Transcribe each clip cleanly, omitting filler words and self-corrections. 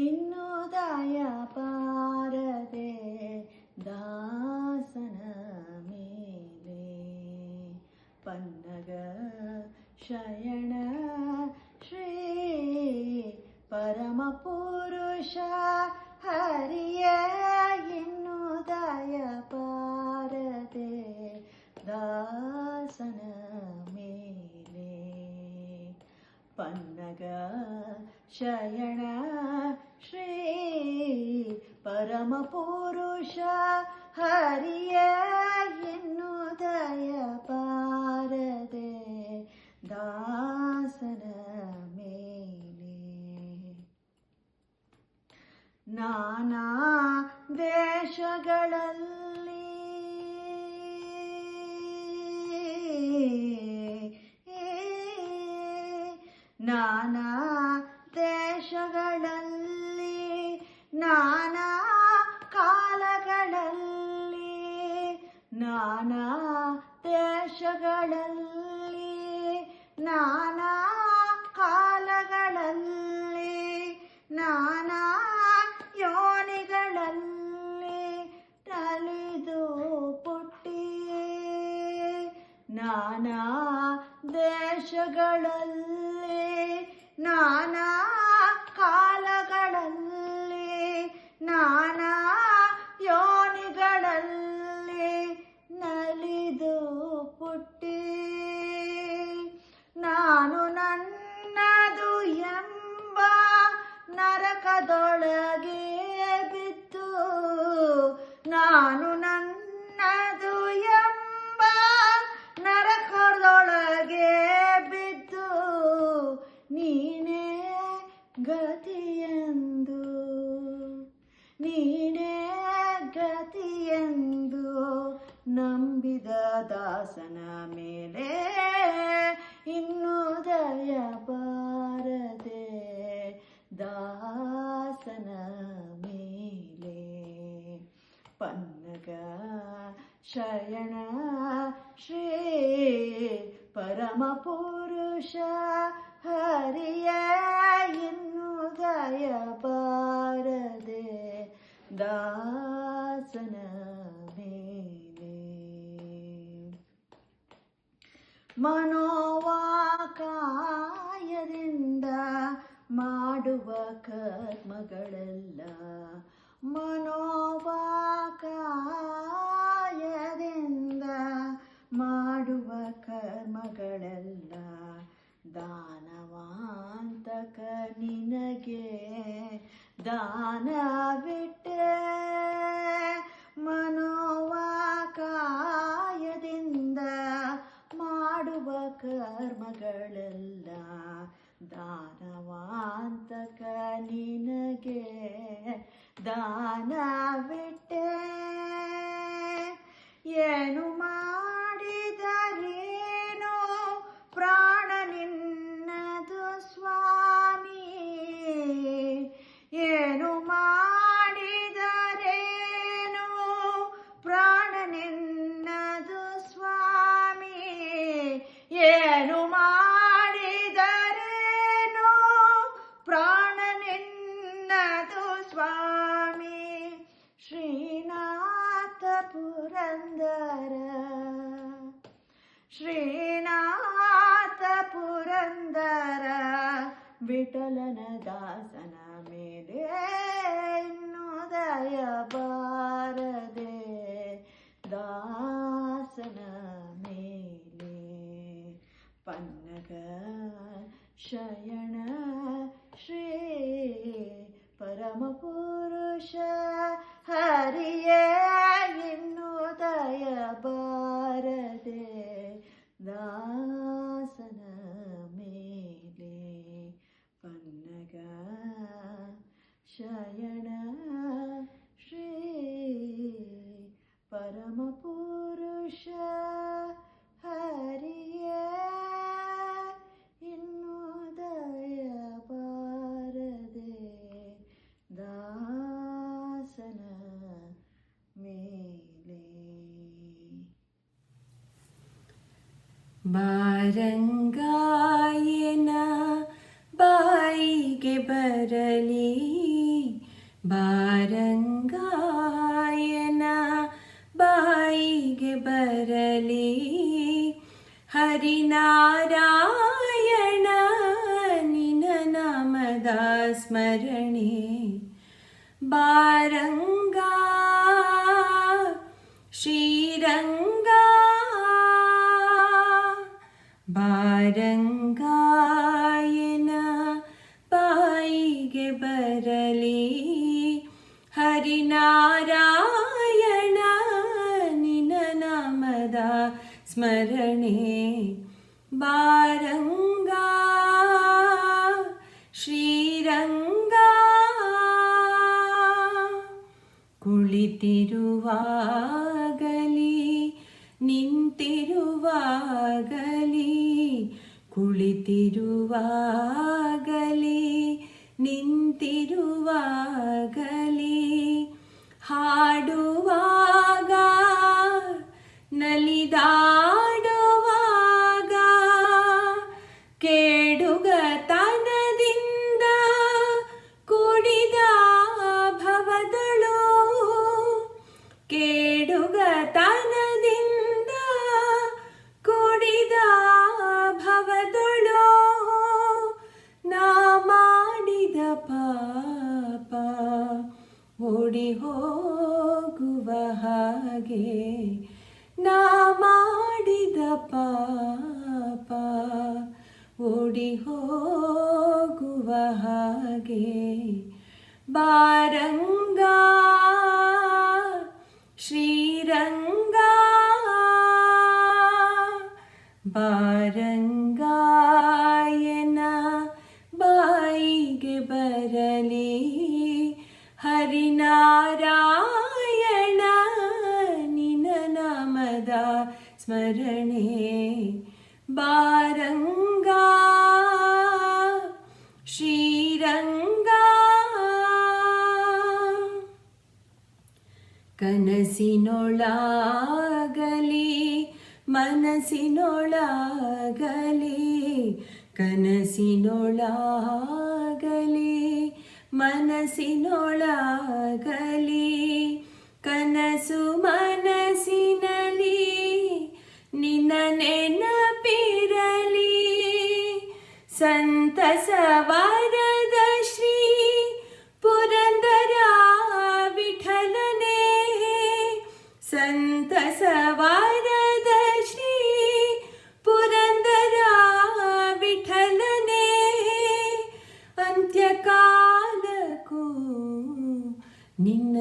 ಇನ್ನು ದಯ ಬಾರದೆ ದಾಸನ ಮೇಲೆ. ಪನ್ನಗ ಶಯನ ಶ್ರೀ ಪರಮ ಪುರುಷ ಹರಿಯ ಇನ್ನು ದಯ ಬಾರದೆ ದಾಸನ ಮೇಲೆ. ಪನ್ನಗ ಶಯನ ಶ್ರೀ ಪರಮ ಪುರುಷ ಹರಿಯ ಇನ್ನು ದಯ ಬಾರದೆ ದಾಸನ ಮೇಲೆ. ನಾನಾ ದೇಶಗಳಲ್ಲಿ ನಾನಾ ದೇಶಗಳಲ್ಲಿ ನಾನಾ ಕಾಲಗಳಲ್ಲಿ ನಾನಾ ದೇಶಗಳಲ್ಲಿ ನಾನಾ ಕಾಲಗಳಲ್ಲಿ ನಾನಾ ಯೋನಿಗಳಲ್ಲಿ ನಲಿದು ಪುಟ್ಟಿ. ನಾನಾ ದೇಶಗಳಲ್ಲಿ ನಾನಾ ಕಾಲಗಳಲ್ಲಿ ನಾನಾ ಯೋನಿಗಳಲ್ಲಿ ನಲಿದು ಪುಟ್ಟಿ. ನಾನು ನನ್ನದು ಎಂಬ ನರಕದೊಳಗೆ ಬಿದ್ದು ನಾನು ನನ್ನದು ಎಂಬ ನರಕದೊಳಗೆ ಬಿದ್ದು ನೀನೇ ಗತಿಯೆಂದು ನೀನೇ ಗತಿಯೆಂದು ನಂಬಿದ ದಾಸನ ಮೇಲೆ ಇನ್ನು ದಯ ಬಾರದೆ ದಾಸನ ಮೇಲೆ. ಪನ್ನಗ ಶಯನ ಶ್ರೀ ಪರಮ ಪುರುಷ ಹರಿಯ ಇನ್ನು ದಯ ಬಾರದೆ ದಾಸನ ಮೇಲೆ. ಮನೋವಾಕಾಯದಿಂದ ಮಾಡುವ ಕರ್ಮಗಳೆಲ್ಲ ಮನೋವಾಕಾಯದಿಂದ ಮಾಡುವ ಕರ್ಮಗಳೆಲ್ಲ ದಾನವಾಂತಕ ನಿನಗೆ ದಾನವಿಟ್ಟೆ. ಮನೋವಾಕಾಯದಿಂದ ಮಾಡುವ ಕರ್ಮಗಳೆಲ್ಲ ದಾನವಾಂತಕ ನಿನಗೆ ದಾನವಿಟ್ಟೆ. ಏನು ಮಾಡಿದರೇನು ಪ್ರಾಣ ನಿನ್ನದು ಸ್ವಾಮಿ. ಏನು ಮಾಡಿದರೇನು ಪ್ರಾಣ ನಿನ್ನದು ಸ್ವಾಮಿ. ಏನು ಮಾಡಿದರೇನು ಪ್ರಾಣ ನಿನ್ನದು ಸ್ವಾಮಿ. ಶ್ರೀನಾಥ ಪುರಂದರ ಶ್ರೀನಾಥ ಪುರಂದರ ವಿಠಲನ ದಾಸನ ಮೇಲೆ ಇನ್ನು ದಯ ಬಾರದೆ ದಾಸನ ಮೇಲೆ. ಪನ್ನಗ ಶಯನ ಶ್ರೀ ಪರಮ ಪುರುಷ ಹರಿಯ ಇನ್ನು ದಯ ಬಾರದೆ ದಾಸನ ಮೇಲೆ. ಪನ್ನಗ ಶಯನ ಶ್ರೀ ಪರಮ ಪುರುಷ ಹರಿಯ ಇನ್ನು ದಯ ಬಾರದೆ ದಾಸನ ಮೇಲೆ. ಬಾರಂಗಾಯನ ಬಾಯಿಗೆ ಬರಲಿ ಬಾರಂಗಾಯನ ಬಾಯಿಗೆ ಬರಲಿ ಹರಿನಾರಾಯಣ ನಿನ ನಾಮದ ಸ್ಮರಣೆ. ಬಾರಂಗ ಶ್ರೀರಂಗ ಬಾರಂಗಾಯನ ಬಾಯಿಗೆ ಬರಲಿ ಹರಿನಾರಾಯಣ ನಿನ ನಾಮದ ಸ್ಮರಣೆ. ಬಾರಂಗ ಶ್ರೀರಂಗ ಕುಳಿತಿರುವಾಗಲಿ ನಿಂತಿರುವಾಗಲಿ ಕುಳಿತಿರುವಾಗಲಿ ನಿಂತಿರುವಾಗಲಿ ಹಾಡುವಾಗ ನಲಿದಾಡುವಾಗ ಕೇಡುಗತನದಿಂದ ಕೂಡಿದ ಭವದಳು ಕೇಡುಗತನದಿಂದ ಕೂಡಿದ ಭವದಳು ನಾ ಮಾಡಿದ ಪಾಪ ಓಡಿ ಹೋಗುವ ಹಾಗೆ ನಾ ಮಾಡಿದ ಪಾಪ ಓಡಿ ಹೋಗುವ ಹಾಗೆ. ಬಾರಂಗ ಶ್ರೀರಂಗ ಬಾರಂಗಾಯನ ಬಾಯಿಗೆ ಬರಲಿ ಹರಿನಾರಾಯಣ ನಿನ ನಾಮದ ಸ್ಮರಣೆ. ಬಾರಂಗ ಶ್ರೀರಂಗ ಕನಸಿನೊಳಗಲಿ ಮನಸ್ಸಿನೊಳಗಲಿ ಕನಸಿನೊಳಗಲಿ ಮನಸ್ಸಿನೊಳಗಲಿ ಕನಸು ಮನಸ್ಸಿನಲ್ಲಿ ನಿನ್ನ ನೆನಪಿರಲಿ ಸಂತಸ ವರದ ಶ್ರೀ ಪುರಂದರ ವಿಠಲನೇ ಸಂತಸ ವರದ ಶ್ರೀ ಪುರಂದರ ವಿಠಲನೇ ಅಂತ್ಯಕಾಲಕ್ಕೂ ನಿನ್ನ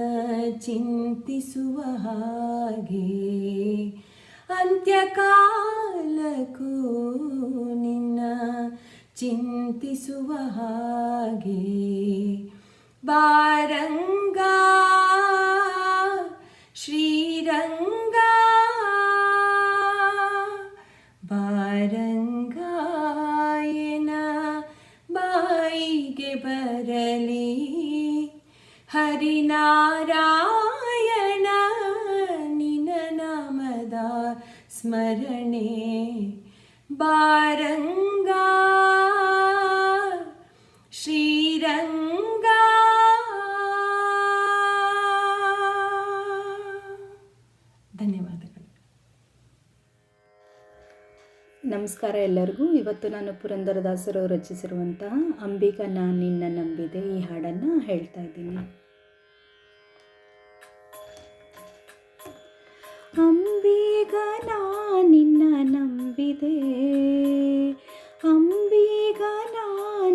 ಚಿಂತಿಸುವ ಹಾಗೆ ಅಂತ್ಯಕಾಲಕ್ಕೂ ನಿನ್ನ ಚಿಂತಿಸುವ ಹಾಗೆ. ಬಾರಂಗ ಶ್ರೀರಂಗ ಬಾರಂಗಾಯನ ಬಾಯಿಗೆ ಬರಲಿ ಹರಿನಾರಾಯಣ ನಿನ ನಾಮದ ಸ್ಮರಣೆ. ಬಾರಂಗ ಶ್ರೀರಂಗ. ಧನ್ಯವಾದಗಳು. ನಮಸ್ಕಾರ ಎಲ್ಲರಿಗೂ. ಇವತ್ತು ನಾನು ಪುರಂದರದಾಸರು ರಚಿಸಿರುವಂತಹ ಅಂಬಿಗ ನಾ ನಿನ್ನ ನಂಬಿದೆ ಈ ಹಾಡನ್ನು ಹೇಳ್ತಾ ಇದ್ದೀನಿ. ಅಂಬಿಗ ನಾ ನಿನ್ನ ನಂಬಿದೆ ಅಂಬಿಗ ನಾ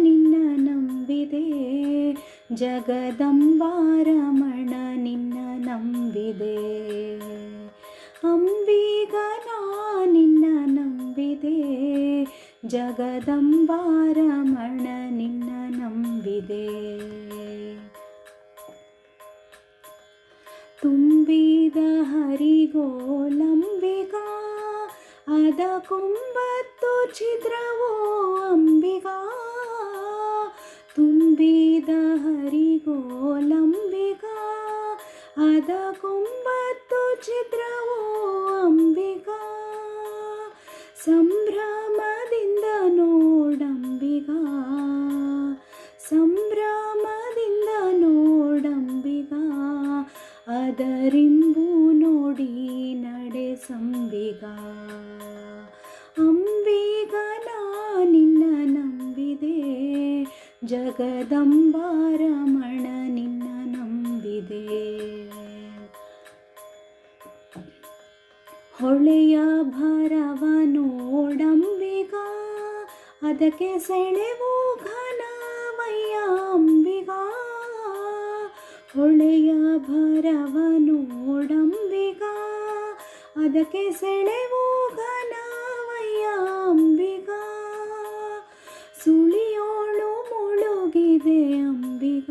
ನಿನ್ನ ನಂಬಿದೆ ಜಗದಂಬಾರಮಣ ನಿನ್ನ ನಂಬಿದೆ ಅಂಬಿಗ ನಾ ನಿನ್ನ ನಂಬಿದೆ ಜಗದಂಬಾರಮಣ ನಿನ್ನ ನಂಬಿದೆ ತುಂಬಿದ ಹರಿಗೋಲಂಬಿಗ ಅದ ಕುಂಬತ್ತು ಛಿದ್ರವೋ ಅಂಬಿಗ ತುಂಬಿದ ಹರಿಗೋಲಂಬಿಗ ಅದ ಕುಂಬತ್ತು ಛಿದ್ರವೋ ಅಂಬಿಗ ಸಂಭ್ರಮದಿಂದ ನೋಡಂಬಿಗ ಸಂಭ್ರಮದಿಂದ ನೋಡಂಬಿಗ ಅದರಿಂಬು ನೋಡಿ ನಡೆ ಸಂಬಿಗ. ಅಂಬಿಗ ನಾ ನಿನ್ನ ನಂಬಿದೆ, ಜಗದಂಬಾರಮಣ ನಿನ್ನ ನಂಬಿದೆ. ಹೊಳೆಯ ಭರವ ನೋಡಂಬಿಗ, ಅದಕ್ಕೆ ಸೆಳೆವು ಘನವಯ್ಯ ಅಂಬಿಗ. ಹೊಳೆಯ ಭರವ ನೋಡಂಬಿಗ, ಅದಕ್ಕೆ ಸೆಳೆವು ಘನವಯ್ಯ ಅಂಬಿಗ. ಸುಳಿಯೋಳು ಮುಳುಗಿದೆ ಅಂಬಿಗ,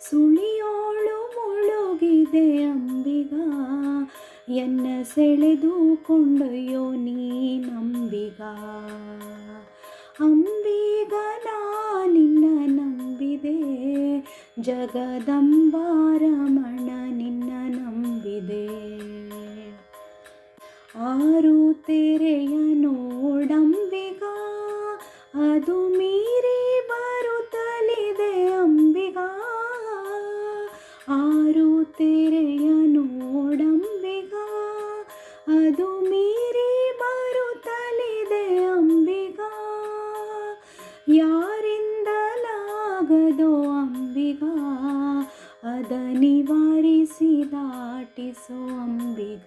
ಸುಳಿಯೋಳು ಮುಳುಗಿದೆ ಅಂಬಿಗ. ಎನ್ನ ಸೆಳೆದು ಕೊಂಡೊಯ್ಯೋ ನೀನಂಬಿಗ. ಅಂಬಿಗ ನಾ ನಿನ್ನ ನಂಬಿದೆ, ಜಗದಂಬಾರಮಣ ನಿನ್ನ ನಂಬಿದೆ. ಆರು ತೆರೆಯ ನೋಡಂಬಿಗ, ಅದು ಮೀರಿ ಬರುತ್ತಲಿದೆ ಅಂಬಿಗ. ಆರು ತೆರೆಯ ನೋಡಂಬಿಗ, ಅದು ಮೀರಿ ಬರುತ್ತಲಿದೆ ಅಂಬಿಗ. ಯಾರಿಂದಲಾಗದೋ ಅಂಬಿಗ, ಅದ ನಿವಾರಿಸಿ ದಾಟಿಸೋ ಅಂಬಿಗ.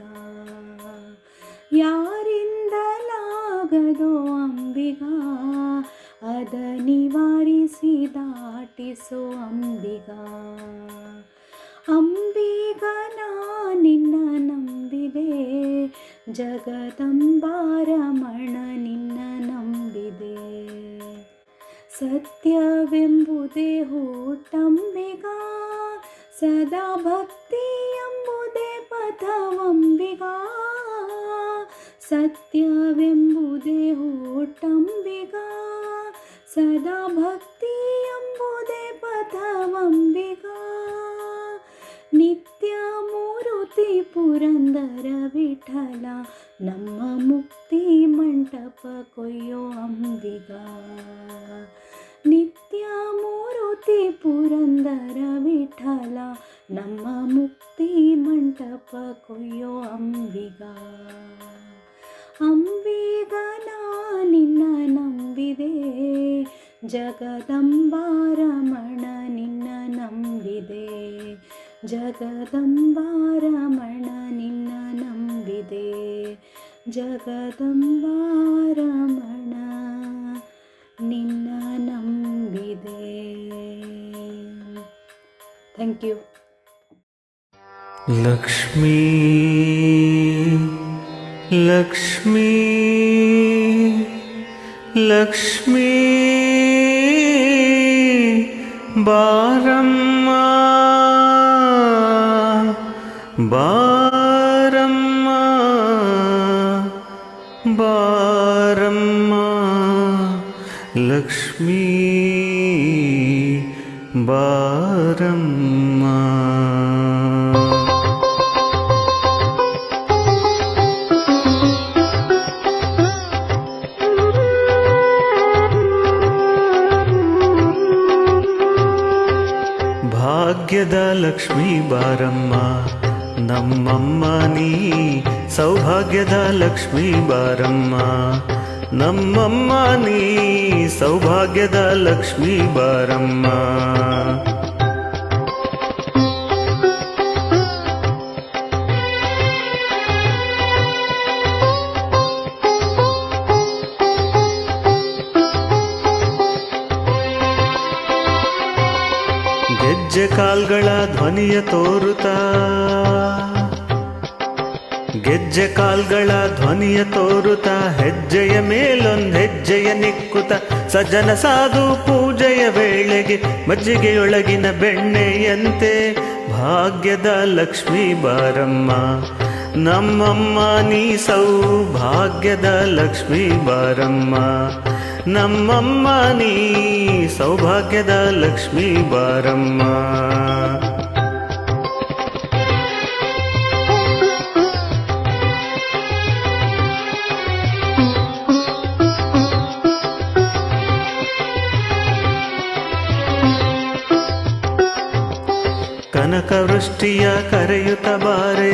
ಯಾರಿಂದಲಾಗದೋ ಅಂಬಿಗ, ಅದ ನಿವಾರಿಸಿ ದಾಟಿಸೋ ಅಂಬಿಗ. ಅಂಬಿಗ ನಾ ನಿನ್ನ ನಂಬಿದೆ, ಜಗದಂಬಾರಮಣ ನಿನ್ನ ನಂಬಿದೆ. ಸತ್ಯವೆಂಬುದೇ ಹುಟ್ಟಂಬಿಗ, ಸದಾ ಭಕ್ತಿ ಎಂಬುದೇ ಪಥವಂಬಿಗ. ಸತ್ಯವೆಂಬುದೇ ಹುಟ್ಟಂಬಿಗ, ಸದಾ ಭಕ್ತಿ ಎಂಬುದೇ ಪಥವಂಬಿಗ. ನಿತ್ಯ ಮೂರುತಿ ಪುರಂದರ ವಿಠಲ, ನಮ್ಮ ಮುಕ್ತಿ ಮಂಟಪ ಕೊಯ್ಯೋ ಅಂಬಿಗ. ನಿತ್ಯ ಮೂರುತಿ ಪುರಂದರ ವಿಠಲ, ನಮ್ಮ ಮುಕ್ತಿ ಮಂಟಪ ಕೊಯ್ಯೋ ಅಂಬಿಗ. ಅಂಬಿಗ ನಾ ನಿನ್ನ ನಂಬಿದೆ, ಜಗದಂಬಾರಮಣ ನಿನ್ನ ನಂಬಿದೆ. ಜಗದಂಬಾರಮಣ ನಿನ್ನ ನಂಬಿದೆ, ಜಗದಂಬಾರಮಣ ನಿನ್ನ ನಂಬಿದೆ. Thank you. ಲಕ್ಷ್ಮೀ ಲಕ್ಷ್ಮೀ ಲಕ್ಷ್ಮೀ ಬಾರಮ್ಮ ಬಾರಮ್ಮ ಬಾರಮ್ಮ ಲಕ್ಷ್ಮೀ ಬಾರಮ್ಮ. ಭಾಗ್ಯದ ಲಕ್ಷ್ಮೀ ಬಾರಮ್ಮ ನಮ್ಮಮ್ಮ ನೀ, ಸೌಭಾಗ್ಯದ ಲಕ್ಷ್ಮೀ ಬಾರಮ್ಮ ನಮ್ಮಮ್ಮ ನೀ, ಸೌಭಾಗ್ಯದ ಲಕ್ಷ್ಮೀ ಬಾರಮ್ಮ. ಗೆಜ್ಜೆ ಕಾಲ್ಗಳ ಧ್ವನಿಯ ತೋರುತ್ತಾ, ಗೆಜ್ಜೆ ಕಾಲ್ಗಳ ಧ್ವನಿಯ ತೋರುತ್ತಾ, ಹೆಜ್ಜೆಯ ಮೇಲೊಂದು ಹೆಜ್ಜೆಯ ನಿಕ್ಕುತ್ತ, ಸಜ್ಜನ ಸಾಧು ಪೂಜೆಯ ವೇಳೆಗೆ ಮಜ್ಜಿಗೆಯೊಳಗಿನ ಬೆಣ್ಣೆಯಂತೆ, ಭಾಗ್ಯದ ಲಕ್ಷ್ಮೀ ಬಾರಮ್ಮ ನಮ್ಮಮ್ಮ ನೀ, ಸೌಭಾಗ್ಯದ ಲಕ್ಷ್ಮೀ ಬಾರಮ್ಮ ನಮ್ಮಮ್ಮ ನೀ, ಸೌಭಾಗ್ಯದ ಲಕ್ಷ್ಮೀ ಬಾರಮ್ಮ. ಕನಕವೃಷ್ಟಿಯ ಕರೆಯುತ್ತ ಬಾರೆ,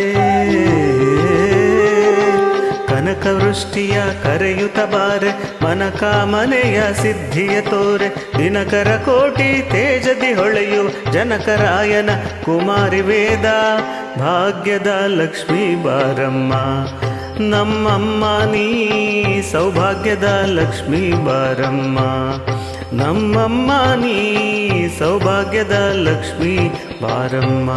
ಕನಕವೃಷ್ಟಿಯ ಕರೆಯುತ್ತ ಬಾರೆ, ಮನಕಾಮನೆಯ ಸಿದ್ಧಿಯ ತೋರೆ, ದಿನಕರ ಕೋಟಿ ತೇಜದಿ ಹೊಳೆಯು ಜನಕರಾಯನ ಕುಮಾರಿ ವೇದ, ಭಾಗ್ಯದ ಲಕ್ಷ್ಮೀ ಬಾರಮ್ಮ ನಮ್ಮಮ್ಮ ನೀ, ಸೌಭಾಗ್ಯದ ಲಕ್ಷ್ಮೀ ಬಾರಮ್ಮ ನಮ್ಮಮ್ಮ ನೀ, ಸೌಭಾಗ್ಯದ ಲಕ್ಷ್ಮೀ ಬಾರಮ್ಮ.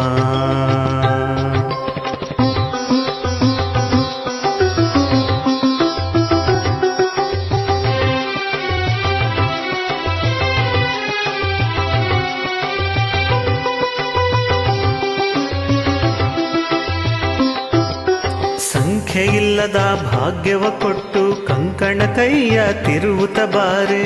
ಸಂಖ್ಯೆಯಿಲ್ಲದ ಭಾಗ್ಯವ ಕೊಟ್ಟು ಕಂಕಣ ಕೈಯ ತಿರುವುತ ಬಾರೆ,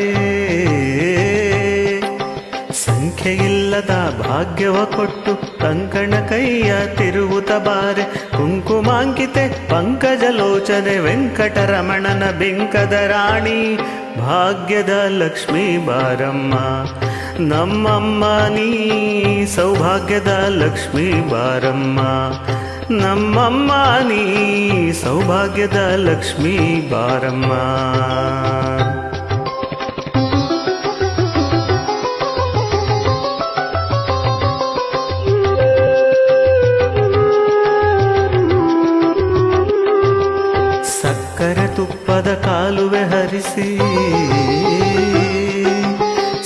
ಸಂಖ್ಯೆಯಿಲ್ಲದ ಭಾಗ್ಯವ ಕೊಟ್ಟು ಕಂಕಣ ಕೈಯ ತಿರುವುತ ಬಾರೆ, ಕುಂಕುಮಾಂಕಿತೆ ಪಂಕಜಲೋಚನೆ ವೆಂಕಟರಮಣನ ಬಿಂಕದ ರಾಣಿ, ಭಾಗ್ಯದ ಲಕ್ಷ್ಮೀ ಬಾರಮ್ಮ ನಮ್ಮಮ್ಮ ನೀ, ಸೌಭಾಗ್ಯದ ಲಕ್ಷ್ಮೀ ಬಾರಮ್ಮ ನಮ್ಮಮ್ಮ ನೀ, ಸೌಭಾಗ್ಯದ ಲಕ್ಷ್ಮೀ ಬಾರಮ್ಮ. ಸಕ್ಕರೆ ತುಪ್ಪದ ಕಾಲುವೆ ಹರಿಸಿ,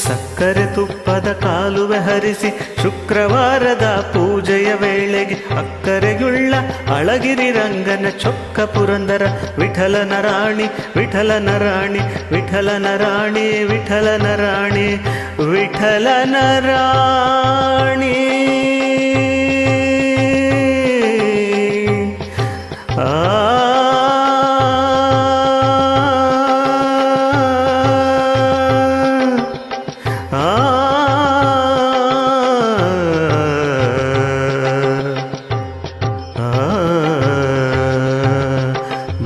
ಸಕ್ಕರೆ ತುಪ್ಪದ ಕಾಲುವೆ ಹರಿಸಿ, ಶುಕ್ರವಾರದ ಪೂಜೆಯ ವೇಳೆಗೆ ಅಕ್ಕರೆಗುಳ್ಳ ಅಳಗಿರಿ ರಂಗನ ಚೊಕ್ಕ ಪುರಂದರ ವಿಠಲನ ರಾಣಿ, ವಿಠಲನ ರಾಣಿ, ವಿಠಲನ ರಾಣಿ, ವಿಠಲನ ರಾಣಿ, ವಿಠಲನ ರಾಣಿ.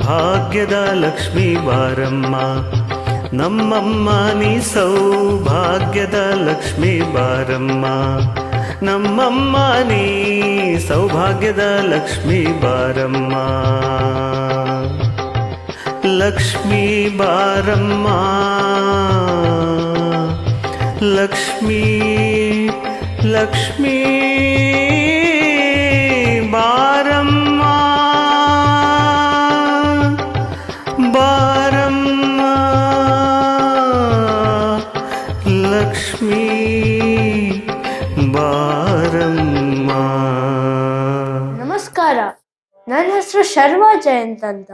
ಭಾಗ್ಯದ ಲಕ್ಷ್ಮೀ ಬಾರಮ್ಮ ನಮ್ಮಮ್ಮ ನೀ, ಸೌಭಾಗ್ಯದ ಲಕ್ಷ್ಮೀ ಬಾರಮ್ಮ ನಮ್ಮಮ್ಮ ನೀ, ಸೌಭಾಗ್ಯದ ಲಕ್ಷ್ಮೀ ಬಾರಮ್ಮ. ಲಕ್ಷ್ಮೀ ಬಾರಮ್ಮ ಲಕ್ಷ್ಮೀ, ಲಕ್ಷ್ಮೀ ಬಾರಮ್ಮ ಬಾರಮ್ಮ ಲಕ್ಷ್ಮೀ ಬಾರಮ್ಮ. ನಮಸ್ಕಾರ, ನನ್ನ ಹೆಸರು ಶರ್ವಾ ಜಯಂತ್ ಅಂತ.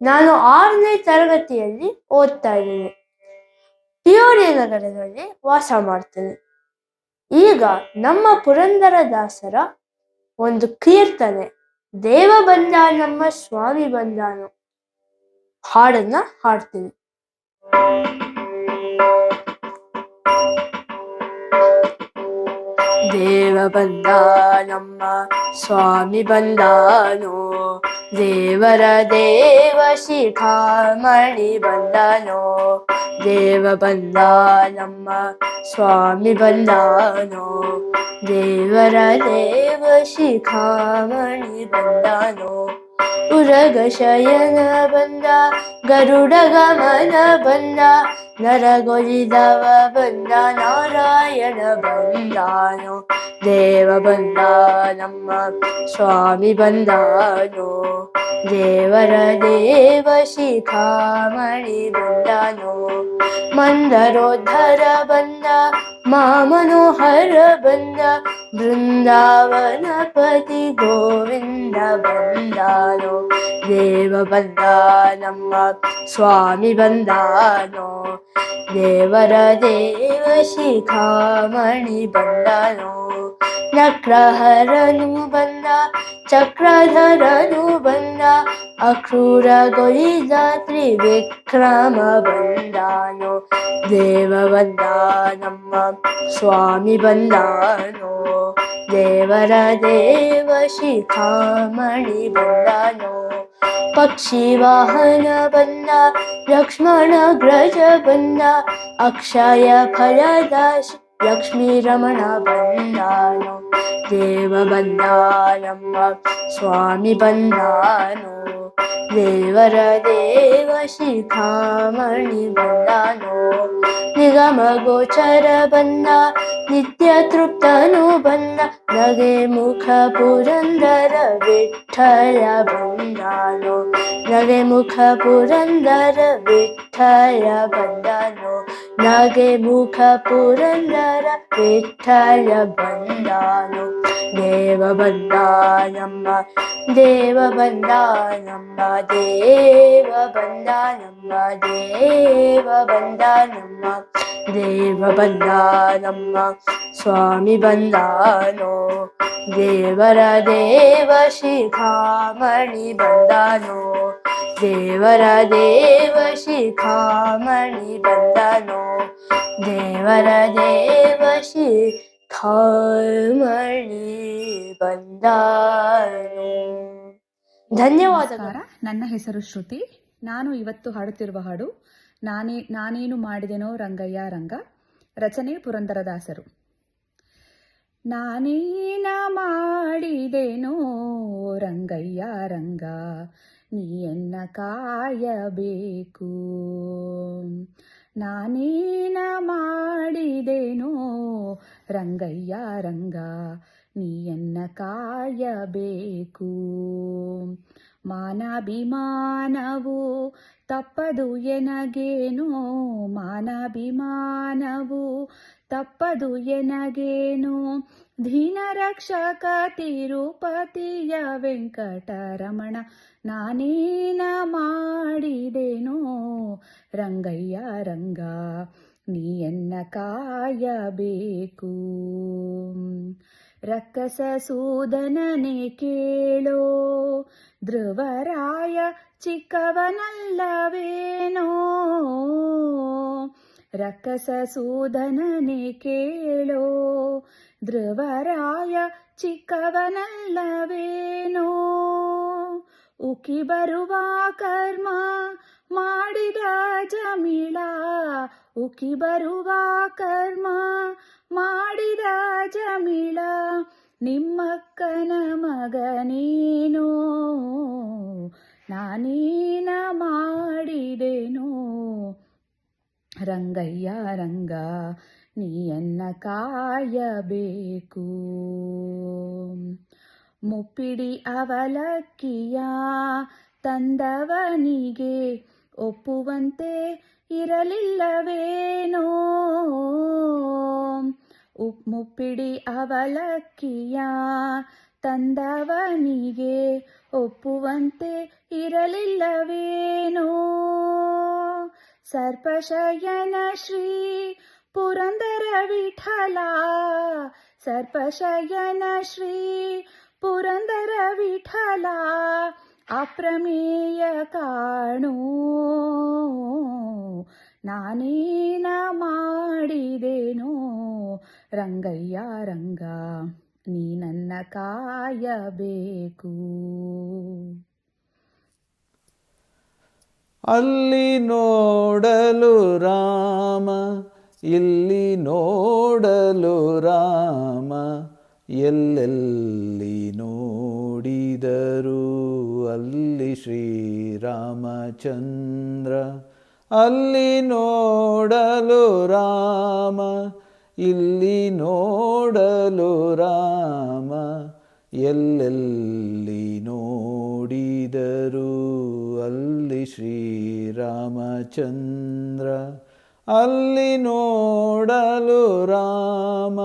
ನಾನು 6ನೇ ತರಗತಿಯಲ್ಲಿ ಓದ್ತಾ ಇದ್ದೀನಿ. ಟಿಯೋಡಿ ನಗರದಲ್ಲಿ ವಾಸ ಮಾಡ್ತೀನಿ. ಈಗ ನಮ್ಮ ಪುರಂದರದಾಸರ ಒಂದು ಕೀರ್ತನೆ, ದೇವ ಬಂದ ನಮ್ಮ ಸ್ವಾಮಿ ಬಂದಾನು, ಹಾಡನ್ನ ಹಾಡ್ತೀನಿ. ದೇವ ಬಂದ ನಮ್ಮ ಸ್ವಾಮಿ ಬಂದಾನೋ, ದೇವರ ದೇವ ಶಿಖಾಮಣಿ ಬಂದಾನೋ, ದೇವ ಬಂದ ನಮ್ಮ ಸ್ವಾಮಿ ಬಂದಾನೋ, ದೇವರ ದೇವ ಶಿಖಾಮಣಿ ಬಂದಾನೋ. ಉರಗ ಶಯನ ಬಂದ, ಗರುಡ ಗಮನ ಬಂದ, ನರಗೊಲಿದವ ಬಂದ, ನಾರಾಯಣ ಬಂದಾನೋ, ದೇವ ಬಂದ ನಮ್ಮ ಸ್ವಾಮಿ ಬಂದಾನೋ, ದೇವರ ದೇವ ಶಿಖಾಮಣಿ ಬಂದಾನೋ. ಮಂದರೋದ್ಧರ ಬಂದ, ಮಾಮನೋಹರ ಬಂದ, ಬೃಂದಾವನ ಪತಿ ಗೋವಿಂದ ಬಂದಾನೋ, ದೇವ ಬಂದ ನಮ್ಮ ಸ್ವಾಮಿ ಬಂದಾನೋ, ದೇವರ ದೇವ ಶಿಖಾಮಣಿ ಬಂದಾನೋ. ನಕ್ರಹರನು ಬಂದ, ಚಕ್ರಧರನು ಬಂದ, ಅಕ್ರೂರಗೊಳಿದ ತ್ರಿವಿಕ್ರಮ ಬಂದಾನೋ, ದೇವ ಬಂದ ನಮ್ಮ ಸ್ವಾಮಿ ಬಂದಾನೋ, ದೇವರ ದೇವ ಶಿಖಾಮಣಿ ಬಂದಾನೋ. ಪಕ್ಷಿ ವಾಹನ ಬಂದ, ಲಕ್ಷ್ಮಣ ಗ್ರಜ ಬಂದ, ಅಕ್ಷಯ ಫಲದ ಲಕ್ಷ್ಮೀರಮಣ ಬಂದಾನು ದೇವ ಬಂದ ನಮ್ಮ ಸ್ವಾಮಿ ಬಂದಾನು ದೇವರ ದೇವ ಶಿಖಾಮಣಿ ಬಂದಾನು ನಿಗಮ ಗೋಚರ ಬಂದ ನಿತ್ಯ ತೃಪ್ತನು ಬಂದ ನಗೆ ಮುಖ ಪುರಂದರ ವಿಠಲ ಬಂದಾನು ನಗೆ ಮುಖ ಪುರಂದರ ವಿಠಲ ಬಂದಾನು ನಗೆ ಮುಖ ಪುರಂದರ ವಿಠಲ ಬಂದಾನು ದೇವ ಬಂದ ನಮ್ಮ ದೇವ ಬಂದ ನಮ್ಮ ದೇವ ಬಂದ ನಮ್ಮ ದೇವ ಬಂದ ನಮ್ಮ ದೇವ ಬಂದ ನಮ್ಮ ಸ್ವಾಮಿ ಬಂದಾನೋ ದೇವರ ದೇವ ಶಿಖಾಮಣಿ ಬಂದಾನೋ ದೇವರ ದೇವ ಶಿಖಾಮಣಿ ಬಂದಾನೋ ದೇವರ ದೇವ ಶಿಖಾಮಣಿ ಬಂದಾನೋ. ಧನ್ಯವಾದಗಳು. ನಮಸ್ಕಾರ, ನನ್ನ ಹೆಸರು ಶ್ರುತಿ. ನಾನು ಇವತ್ತು ಹಾಡುತ್ತಿರುವ ಹಾಡು ನಾನೇನು ಮಾಡಿದೆನೋ ರಂಗಯ್ಯ ರಂಗ. ರಚನೆ ಪುರಂದರದಾಸರು. ನಾನೇನ ಮಾಡಿದೆನೋ ರಂಗಯ್ಯ ರಂಗ, ನೀಯನ್ನ ಕಾಯಬೇಕು. ನಾನೇನ ಮಾಡಿದೆನೋ ರಂಗಯ್ಯ ರಂಗ, ನೀಯನ್ನ ಕಾಯಬೇಕು. ಮಾನಾಭಿಮಾನವು ತಪ್ಪದು ಎನಗೇನೋ, ಮಾನಾಭಿಮಾನವು ತಪ್ಪದು ಎನಗೇನೋ. ದೀನ ರಕ್ಷಕ ತಿರುಪತಿಯ ವೆಂಕಟರಮಣ, ನಾನೇನ ಮಾಡಿದೆನೋ ರಂಗಯ್ಯ ರಂಗ, ನೀಯನ್ನ ಕಾಯಬೇಕು. ರಕ್ಕಸ ಸೂದನನೆ ಕೇಳೋ, ಧ್ರುವರಾಯ ಚಿಕ್ಕವನಲ್ಲವೇನೋ. ರಕ್ಕಸ ಸೂದನನೆ ಕೇಳೋ, ಧ್ರುವರಾಯ ಚಿಕ್ಕವನಲ್ಲವೇನೋ. ಉಕ್ಕಿ ಬರುವ ಕರ್ಮ ಮಾಡಿದ ಜಮಿಳ, ಉಕ್ಕಿ ಬರುವ ಕರ್ಮ ಮಾಡಿದ ಜಮಿಳ. ನಿಮ್ಮಕ್ಕನ ಮಗನೇನೋ, ನಾನೇನ ಮಾಡಿದೆನೋ ರಂಗಯ್ಯ ರಂಗ, ನೀಯನ್ನ ಕಾಯಬೇಕು. ಮುಪ್ಪಿಡಿ ಅವಲಕ್ಕಿಯ ತಂದವನಿಗೆ ಒಪ್ಪುವಂತೆ ಇರಲಿಲ್ಲವೇನೋ. ಮುಪ್ಪಿಡಿ ಅವಲಕ್ಕಿಯ ತಂದವನಿಗೆ ಒಪ್ಪುವಂತೆ ಇರಲಿಲ್ಲವೇನೋ. ಸರ್ಪಶಯನ ಶ್ರೀ ಪುರಂದರ ವಿಠಲ, ಸರ್ಪಶಯನ ಶ್ರೀ ಪುರಂದರ ವಿಠಲ, ಅಪ್ರಮೇಯ ಕಾಣೋ. ನಾನೇನ ಮಾಡಿದೆನೋ ರಂಗಯ್ಯ ರಂಗ, ನೀ ನನ್ನ ಕಾಯಬೇಕು. ಅಲ್ಲಿ ನೋಡಲು ರಾಮ, ಇಲ್ಲಿ ನೋಡಲು ರಾಮ, ಎಲ್ಲೆಲ್ಲಿ ನೋಡಿದರು ಅಲ್ಲಿ ಶ್ರೀರಾಮಚಂದ್ರ. ಅಲ್ಲಿ ನೋಡಲು ರಾಮ, ಇಲ್ಲಿ ನೋಡಲು ರಾಮ, ಎಲ್ಲೆಲ್ಲಿ ನೋಡಿದರು ಅಲ್ಲಿ ಶ್ರೀರಾಮಚಂದ್ರ. ಅಲ್ಲಿ ನೋಡಲು ರಾಮ.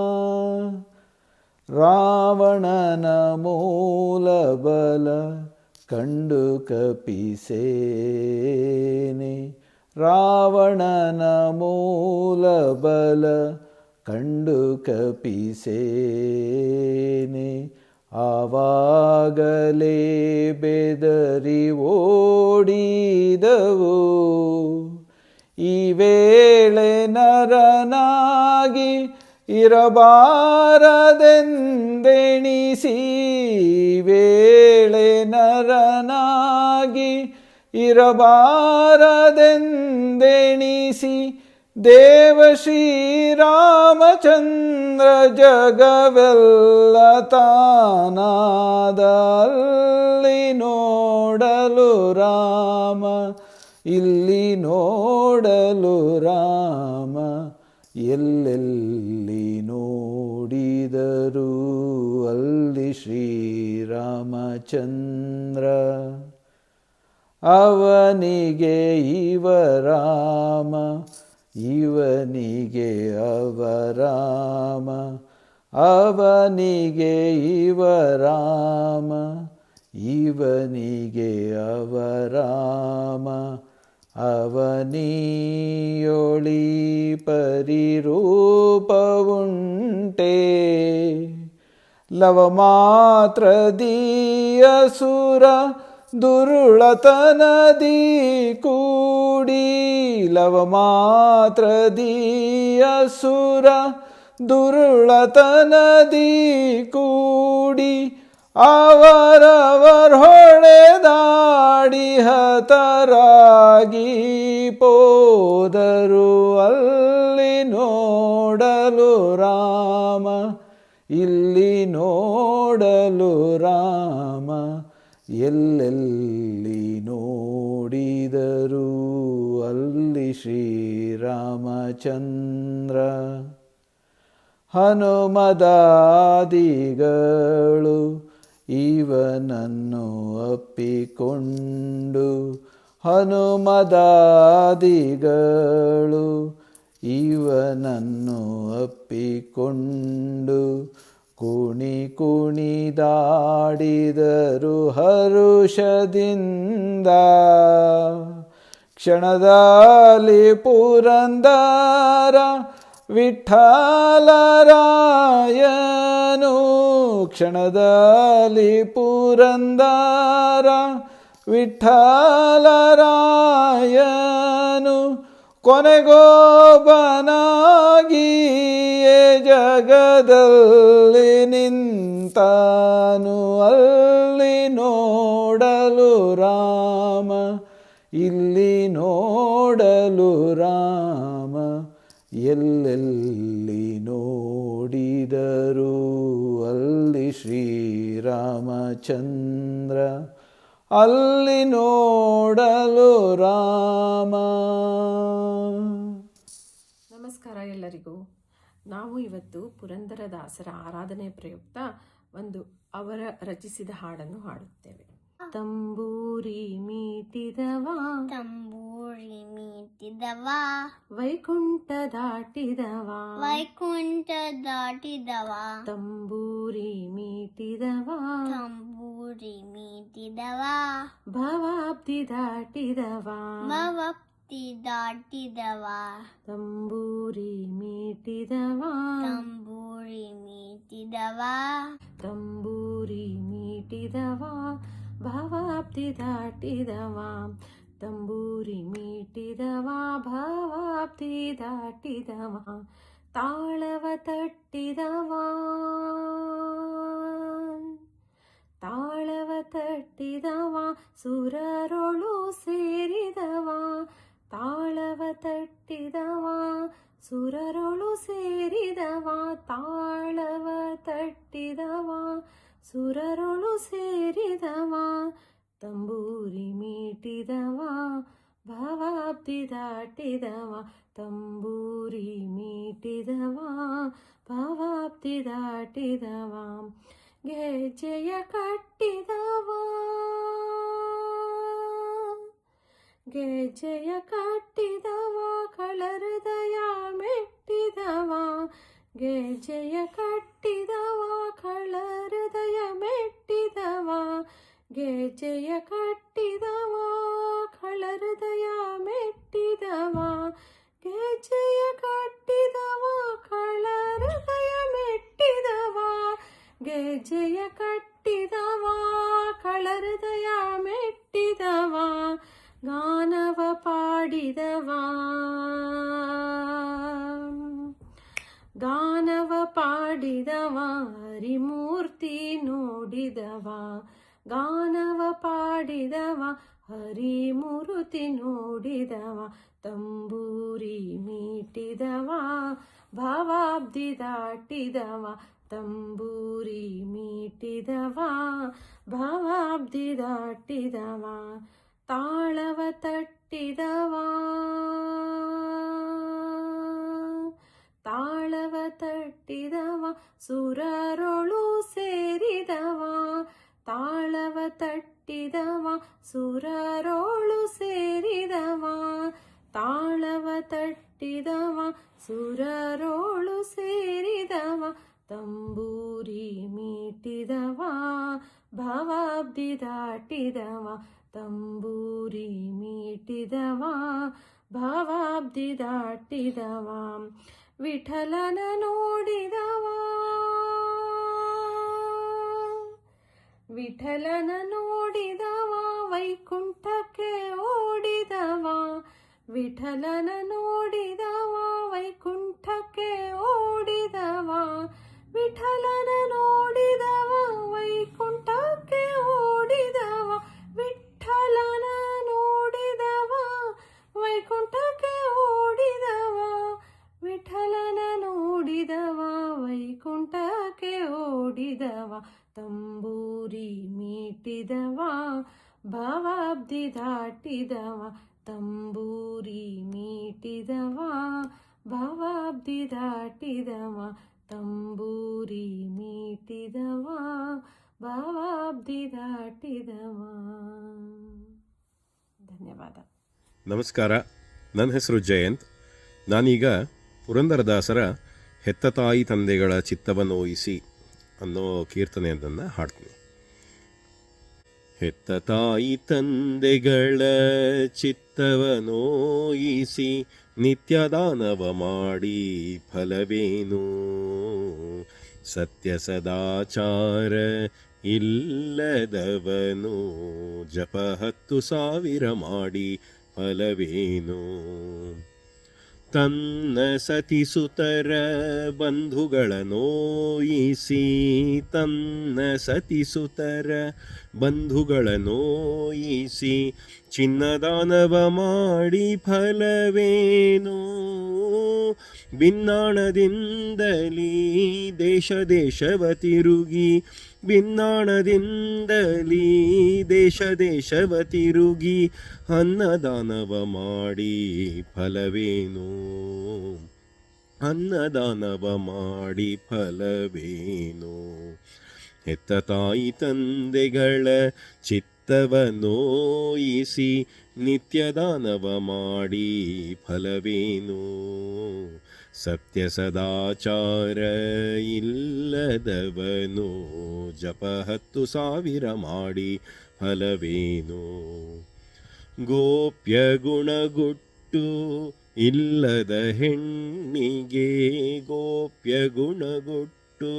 ರಾವಣನ ಮೂಲಬಲ ಕಂಡು ಕಪಿಸೇನೆ, ರಾವಣನ ಮೂಲಬಲ ಕಂಡು ಕಪಿಸೇನೆ. ಆವಾಗಲೇ ಬೆದರಿ ಓಡಿದವು, ಈ ವೇಳೆ ನರನಾಗಿ ಇರಬಾರದೆಂದೆಣಿಸಿ, ವೇಳೆ ನರನಾಗಿ ಇರಬಾರದೆಂದೆಣಿಸಿ, ದೇವ ಶ್ರೀರಾಮಚಂದ್ರ ಜಗವೆಲ್ಲ ತಾನಾದಲ್ಲಿ ನೋಡಲು ರಾಮ, ಇಲ್ಲಿ ನೋಡಲು ರಾಮ, ಎಲ್ಲೆಲ್ಲಿ ನೋಡಿದರೂ ಅಲ್ಲಿ ಶ್ರೀರಾಮಚಂದ್ರ. ಅವನಿಗೆ ಇವ ರಾಮ, ಇವನಿಗೆ ಅವ ರಾಮ, ಅವನಿಗೆ ಇವ ರಾಮ, ಇವನಿಗೆ ಅವ ರಾಮ. ಅವನಿಯೊಳಿ ಪರಿರೂಪವುಂಟೇ, ಲವ ಮಾತ್ರದಿ ಅಸುರ ದುರುಳತನದಿ ಕೂಡಿ, ಲವ ಮಾತ್ರದಿ ಅಸುರ ದುರುಳತನದಿ ಕೂಡಿ, ಅವರವರ್ ಹೊಡೆದಾಡಿ ಹತರಾಗಿ ಪೋದರು ಅಲ್ಲಿ ನೋಡಲು ರಾಮ, ಇಲ್ಲಿ ನೋಡಲು ರಾಮ, ಎಲ್ಲೆಲ್ಲಿ ನೋಡಿದರೂ ಅಲ್ಲಿ ಶ್ರೀರಾಮಚಂದ್ರ. ಹನುಮದಾದಿಗಳು ಇವನನ್ನು ಅಪ್ಪಿಕೊಂಡು, ಹನುಮದಾದಿಗಳು ಇವನನ್ನು ಅಪ್ಪಿಕೊಂಡು, ಕುಣಿ ಕುಣಿದಾಡಿದರು ಹರುಷದಿಂದ. ಕ್ಷಣದಲ್ಲಿ ಪುರಂದರ ವಿಠ್ಠಲರಾಯನು, ಕ್ಷಣದಲ್ಲಿ ಪುರಂದರ ವಿಠ್ಠಲರಾಯನು, ಕೊನೆಗೊಬ್ಬನಾಗಿಯೇ ಜಗದಲ್ಲಿ ನಿಂತಾನು ಅಲ್ಲಿ ನೋಡಲು ರಾಮ, ಇಲ್ಲಿ ನೋಡಲು ರಾಮ, ಎಲ್ಲೆಲ್ಲಿ ನೋಡಿದರೂ ಅಲ್ಲಿ ಶ್ರೀರಾಮಚಂದ್ರ, ಅಲ್ಲಿ ನೋಡಲು ರಾಮ. ನಮಸ್ಕಾರ ಎಲ್ಲರಿಗೂ. ನಾವು ಇವತ್ತು ಪುರಂದರದಾಸರ ಆರಾಧನೆ ಪ್ರಯುಕ್ತ ಅವರ ರಚಿಸಿದ ಹಾಡನ್ನು ಹಾಡುತ್ತೇವೆ. ತಂಬೂರಿ ಮೀಟಿದವ, ತಂಬೂರಿ ಮೀಟಿದವ, ವೈಕುಂಠ ದಾಟಿದವ, ವೈಕುಂಠ ದಾಟಿದವ, ತಂಬೂರಿ ಮೀಟಿದವ, ತಂಬೂರಿ ಮೀಟಿದವ, ಭವಾಬ್ದಿ ದಾಟಿದವ, ಭವಪ್ತಿ ದಾಟಿದವ, ತಂಬೂರಿ ಮೀಟಿದವ, ತಂಬೂರಿ ಮೀಟಿದವ, ತಂಬೂರಿ ಮೀಟಿದವ, ಭವಾಬ್ದಿ ದಾಟಿದವ, ತಂಬೂರಿ ಮೀಟಿದವ, ಭವಾಬ್ದಿ ದಾಟಿದವ, ತಾಳವ ತಟ್ಟಿದವ, ತಾಳವ ತಟ್ಟಿದವ, ಸುರರೊಳು ಸೇರಿದವ, ತಾಳವ ತಟ್ಟಿದವ, ಸುರರೊಳು ಸೇರಿದವ, ತಾಳವ ತಟ್ಟಿದವ, ಸುರರೊಳು ಸೇರಿದವ, ತಂಬೂರಿ ಮೀಟಿದವ, ಭವಾಬ್ದಿ ದಾಟಿದವ, ತಂಬೂರಿ ಮೀಟಿದವ, ಭವಾಬ್ದಿ ದಾಟಿದವ, ಗೆಜ್ಜೆಯ ಕಟ್ಟಿದವ, ಗೆಜ್ಜೆಯ ಕಟ್ಟಿದವ, ಕಳಹೃದಯ ಮೆಟ್ಟಿದವ, ಗೆಜ್ಜೆಯ ಕಟ್ಟಿದವ, ಕಳಹೃದಯ ಮೆಟ್ಟಿದವ, ಗೆಜ್ಜೆಯ ಕಟ್ಟಿದವ, ಕಳಹೃದಯ ಮೆಟ್ಟಿದವ, ಗೆಜ್ಜೆಯ ಕಟ್ಟಿದವ, ಕಳಹೃದಯ ಮೆಟ್ಟಿದವ, ಗೆಜ್ಜೆಯ ಕಟ್ಟಿದವ, ಕಳಹೃದಯ ಮೆಟ್ಟಿದವ, ಗಾನವ ಪಾಡಿದವ, ಗಾನವ ಪಾಡಿದವ, ಹರಿಮೂರ್ತಿ ನೋಡಿದವ, ಗಾನವ ಪಾಡಿದವ ಹರಿಮೂರುತಿ ನೋಡಿದವ ತಂಬೂರಿ ಮೀಟಿದವ ಭಾವಾಬ್ದಿ ದಾಟಿದವ ತಂಬೂರಿ ಮೀಟಿದವ ಭಾವಾಬ್ದಿ ದಾಟಿದವ ತಾಳವ ತಟ್ಟಿದವ ತಾಳವ ತಟ್ಟಿದವ ಸುರರೊಳು ಸೇರಿದವ ತಾಳವ ತಟ್ಟಿದವ ಸುರರೊಳು ಸೇರಿದವ ತಾಳವ ತಟ್ಟಿದವ ಸುರರೊಳು ಸೇರಿದವ ತಂಬೂರಿ ಮೀಟಿದವ ಭಾವಾಬ್ದಿ ದಾಟಿದವ ತಂಬೂರಿ ಮೀಟಿದವ ಭಾವಾಬ್ದಿ ದಾಟಿದವ ವಿಠಲನ ನೋಡಿದವ ವಿಠಲನ ನೋಡಿದವ ವೈಕುಂಠಕ್ಕೆ ಓಡಿದವ ವಿಠಲನ ನೋಡಿದವ ವೈಕುಂಠಕ್ಕೆ ಓಡಿದವ ವಿಠಲನ ನೋಡಿದವ ವೈಕುಂಠಕ್ಕೆ ಓಡಿದವ ವಿಠಲನ ನೋಡಿದವ ವೈಕುಂಠಕ್ಕೆ ಓಡಿದವ ವಿಠಲನ ನೋಡಿದವ ವೈಕುಂಠಕ್ಕೆ ಓಡಿದವ ತಂಬೂರಿ ಮೀಟಿದವ ಭಾವಾಬ್ದಿ ದಾಟಿದವ ತಂಬೂರಿ ಮೀಟಿದವ ಭಾವಾಬ್ದಿ ದಾಟಿದವ ತಂಬೂರಿ ಮೀಟಿದವ ಭಾವಾಬ್ದಿ ದಾಟಿದವ. ಧನ್ಯವಾದ. ನಮಸ್ಕಾರ, ನನ್ನ ಹೆಸರು ಜಯಂತ್. ನಾನೀಗ ಪುರಂದರದಾಸರ ಹೆತ್ತ ತಾಯಿ ತಂದೆಗಳ ಚಿತ್ತವನ್ನೋಯಿಸಿ ಅನ್ನೋ ಕೀರ್ತನೆಯೊಂದನ್ನು ಹಾಡ್ತೀನಿ. ಹೆತ್ತ ತಾಯಿ ತಂದೆಗಳ ಚಿತ್ತವನೋಯಿಸಿ ನಿತ್ಯದಾನವ ಮಾಡಿ ಫಲವೇನು? ಸತ್ಯ ಸದಾಚಾರ ಇಲ್ಲದವನು ಜಪ 10,000 ಮಾಡಿ ಫಲವೇನು? ತನ್ನ ಸತಿಸುತರ ಬಂಧುಗಳ ನೋಯಿಸಿ ತನ್ನ ಸತಿಸುತರ ಬಂಧುಗಳ ನೋಯಿಸಿ ಚಿನ್ನದಾನವ ಮಾಡಿ ಫಲವೇನು? ಭಿನ್ನಾಣದಿಂದಲೀ ದೇಶ ದೇಶವ ತಿರುಗಿ ಭಿನ್ನಾಣದಿಂದಲೀ ದೇಶ ದೇಶವ ತಿರುಗಿ ಅನ್ನದಾನವ ಮಾಡಿ ಫಲವೇನು? ಅನ್ನದಾನವ ಮಾಡಿ ಫಲವೇನು? ಹೆತ್ತ ತಾಯಿ ತಂದೆಗಳ ಚಿತ್ತವನೋಯಿಸಿ ನಿತ್ಯದಾನವ ಮಾಡಿ ಫಲವೇನು? ಸತ್ಯ ಸದಾಚಾರ ಇಲ್ಲದವನು ಜಪ 10,000 ಮಾಡಿ ಫಲವೇನು? ಗೋಪ್ಯ ಗುಣಗುಟ್ಟು ಇಲ್ಲದ ಹೆಣ್ಣಿಗೆ ಗೋಪ್ಯ ಗುಣಗುಟ್ಟು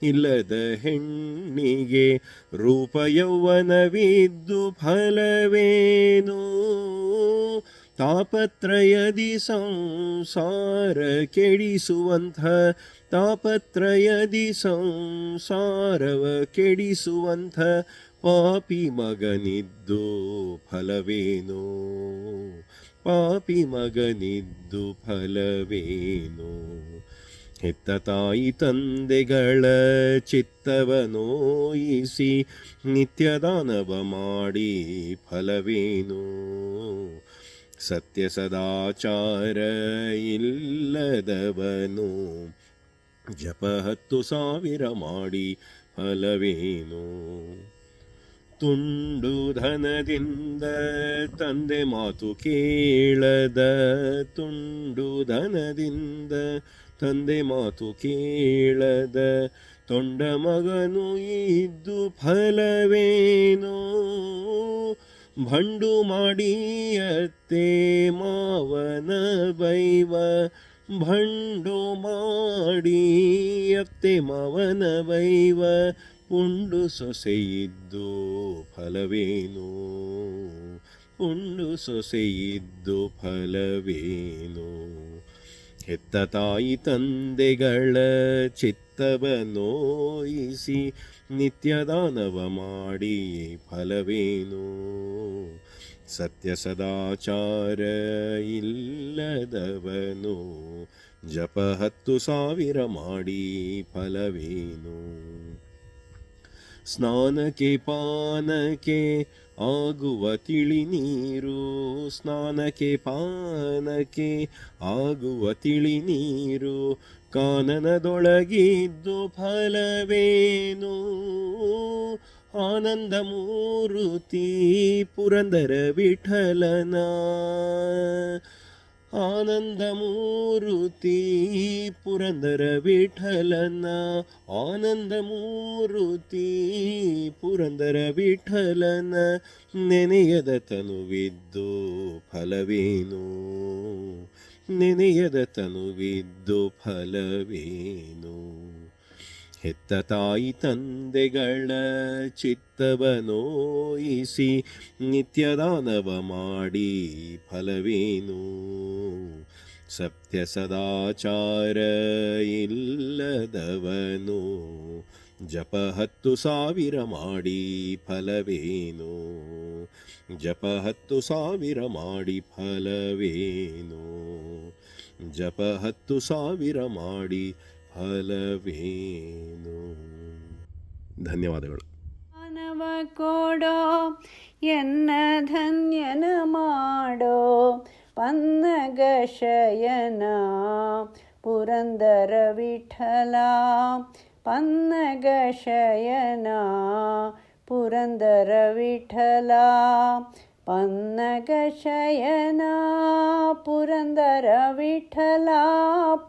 ಇಲ್ಲದ ಹೆಣ್ಣಿಗೆ ರೂಪ ಯೌವನವಿದ್ದು ಫಲವೇನು? ತಾಪತ್ರಯದಿ ಸಂಸಾರ ಕೆಡಿಸುವಂಥ ತಾಪತ್ರಯದಿ ಸಂಸಾರವ ಕೆಡಿಸುವಂಥ ಪಾಪಿ ಮಗನಿದ್ದು ಫಲವೇನು? ಪಾಪಿ ಮಗನಿದ್ದು ಫಲವೇನು? ಹೆತ್ತ ತಾಯಿ ತಂದೆಗಳ ಚಿತ್ತವನೋಯಿಸಿ ನಿತ್ಯದಾನವ ಮಾಡಿ ಫಲವೇನು? ಸತ್ಯ ಸದಾಚಾರ ಇಲ್ಲದವನು ಜಪ 10,000 ಮಾಡಿ ಫಲವೇನು? ತುಂಡು ಧನದಿಂದ ತಂದೆ ಮಾತು ಕೇಳದ ತುಂಡು ಧನದಿಂದ ತಂದೆ ಮಾತು ಕೇಳದ ತೊಂಡ ಮಗನು ಇದ್ದು ಫಲವೇನು? ಭಂಡು ಮಾಡಿಯತ್ತೆ ಮಾವನ ಬೈವ ಭಂಡು ಮಾಡಿಯತ್ತೆ ಮಾವನ ಬೈವ ಪುಂಡು ಸೊಸೆಯಿದ್ದು ಫಲವೇನು? ಪುಂಡು ಸೊಸೆಯಿದ್ದು ಫಲವೇನು? ಹೆತ್ತ ತಾಯಿ ತಂದೆಗಳ ಚಿತ್ತವ ನೋಯಿಸಿ ನಿತ್ಯದಾನವ ಮಾಡಿ ಫಲವೇನು? ಸತ್ಯ ಸದಾಚಾರ ಇಲ್ಲದವನು ಜಪ 10,000 ಮಾಡಿ ಫಲವೇನು? ಸ್ನಾನಕ್ಕೆ ಪಾನಕ್ಕೆ ಆಗುವ ತಿಳಿ ನೀರು, ಸ್ನಾನಕ್ಕೆ ಪಾನಕ್ಕೆ ಆಗುವ ತಿಳಿ ನೀರು, ಕಾನನದೊಳಗಿದ್ದು ಫಲವೇನು? ಆನಂದ ಮೂರುತಿ ಪುರಂದರ ವಿಠಲನ, ಆನಂದ ಮೂರುತಿ ಪುರಂದರ ವಿಠಲನ, ಆನಂದ ಮೂರುತಿ ಪುರಂದರ ವಿಠಲನ, ನೆನೆಯದ ತನುವಿದ್ದು ಫಲವೇನು? ನೆನೆಯದ ತನುವಿದ್ದು ಫಲವೇನು? ಹೆತ್ತ ತಾಯಿ ತಂದೆಗಳ ಚಿತ್ತವ ನೋಯಿಸಿ ನಿತ್ಯದಾನವ ಮಾಡಿ ಫಲವೇನು? ಸತ್ಯ ಸದಾಚಾರ ಇಲ್ಲದವನು ಜಪ 10,000 ಮಾಡಿ ಫಲವೇನು? ಜಪ 10,000 ಮಾಡಿ ಫಲವೇನು? ಜಪ 10,000 ಮಾಡಿ ಫಲವೇನು? ಧನ್ಯವಾದಗಳು. ಮಾನವ ಕೊಡೋ ಎನ್ನ ಧನ್ಯನ ಮಾಡೋ ಪನ್ನಗ ಶಯನ ಪುರಂದರ ವಿಠಲ, ಪನ್ನಗ ಶಯನ ಪುರಂದರ ವಿಠಲ, ಪನ್ನಗ ಶಯನ ಪುರಂದರ ವಿಠಲ,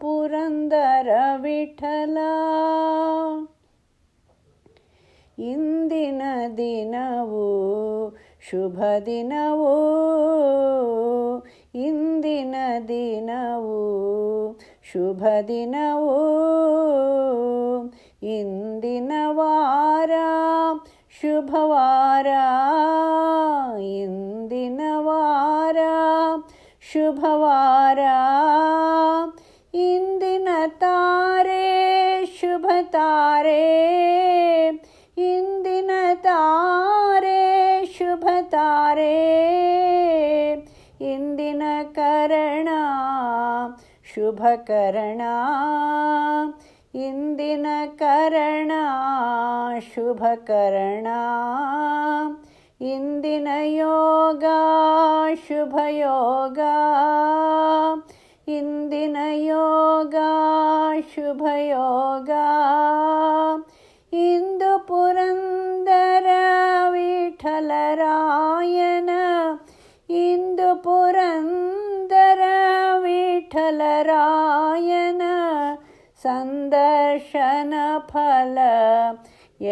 ಪುರಂದರ ವಿಠಲ. ಇಂದಿನ ದಿನವು ಶುಭ ದಿನವು, ಇಂದಿನ ದಿನವು ಶುಭ ದಿನವು, ಇಂದಿನ ವಾರ ಶುಭವಾರ, ಇಂದಿನ ವಾರ ಶುಭವಾರ, ಇಂದಿನ ತಾರೆ ಶುಭ ತಾರೆ, ಇಂದಿನ ತಾರೆ ಶುಭ ತಾರೆ, ಇಂದಿನ ಕರಣ ಶುಭ ಕರಣ, ಇಂದಿನ ಕರಣ ಶುಭ ಕರಣ, ಇಂದಿನ ಯೋಗ ಶುಭ ಯೋಗ, ಇಂದಿನ ಯೋಗ ಶುಭ ಯೋಗ, ಇಂದು ಪುರಂದರ ವಿಠಲರಾಯನ, ಇಂದು ಪುರಂದರ ವಿಠಲರಾಯನ ಸಂದರ್ಶನ ಫಲ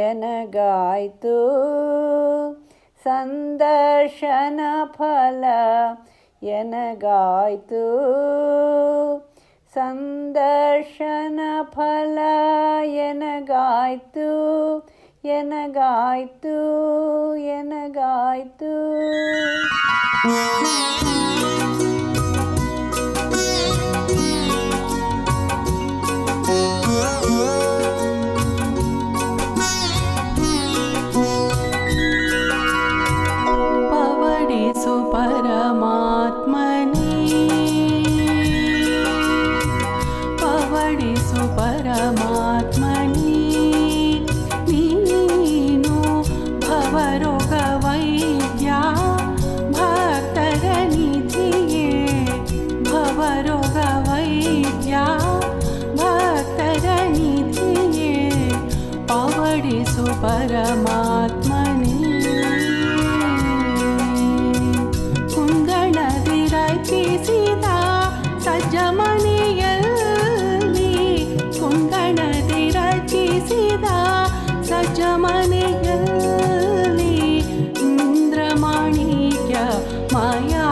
ಎನಗಾಯ್ತು, ಸಂದರ್ಶನ ಫಲ ಎನಗಾಯ್ತು, ಸಂದರ್ಶನ ಫಲ ಎನಗಾಯ್ತು, ಎನಗಾಯ್ತು, ಎನಗಾಯ್ತು. ಪವಡಿಸು ಪರಮಾತ್ಮನೇ, ಪವಡಿಸು ಪರಮಾತ್ಮನೇ, ನೀನು ಭವರೋಗ ವೈದ್ಯ ಭಕ್ತರ ನಿಧಿಯೇ, ಭವರೋಗ ವೈದ್ಯ ಭಕ್ತರ ನಿಧಿಯೇ, ಪವಡಿಸು ಪರಮಾತ್ಮನೇ. ಕುಂದಣದಿರಚಿಸಿದ ಸಜ್ಜ ಮನೆಯಲ್ಲಿ, ಕುಂದಣದಿರಚಿಸಿದ ಸಜ್ಜ ಮನೆಯಲ್ಲಿ, ಇಂದ್ರಮಾಣಿಕ್ಯ ಮಾಯಾ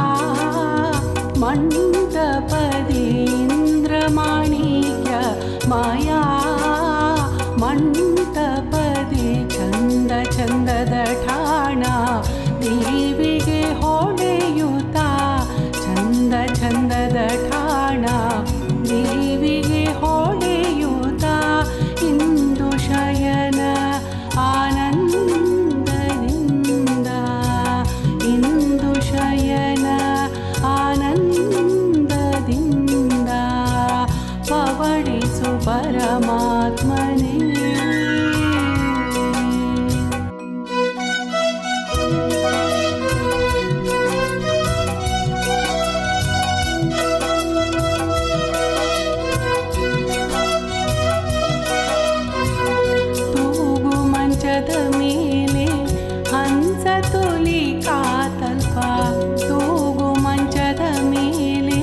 ಮಂಟಪದಿ, ಇಂದ್ರಮಾಣಿಕ್ಯ ಮಾಯಾ ಮಂಟಪದಿ, ಚಂದ ಪರಮಾತ್ಮನೇ. ತೂಗು ಮಂಚದ ಮೇಲೆ ಹಂಸ ತುಲಿ ಕಾತಲ್ಪ, ತೂಗು ಮಂಚದ ಮೇಲೆ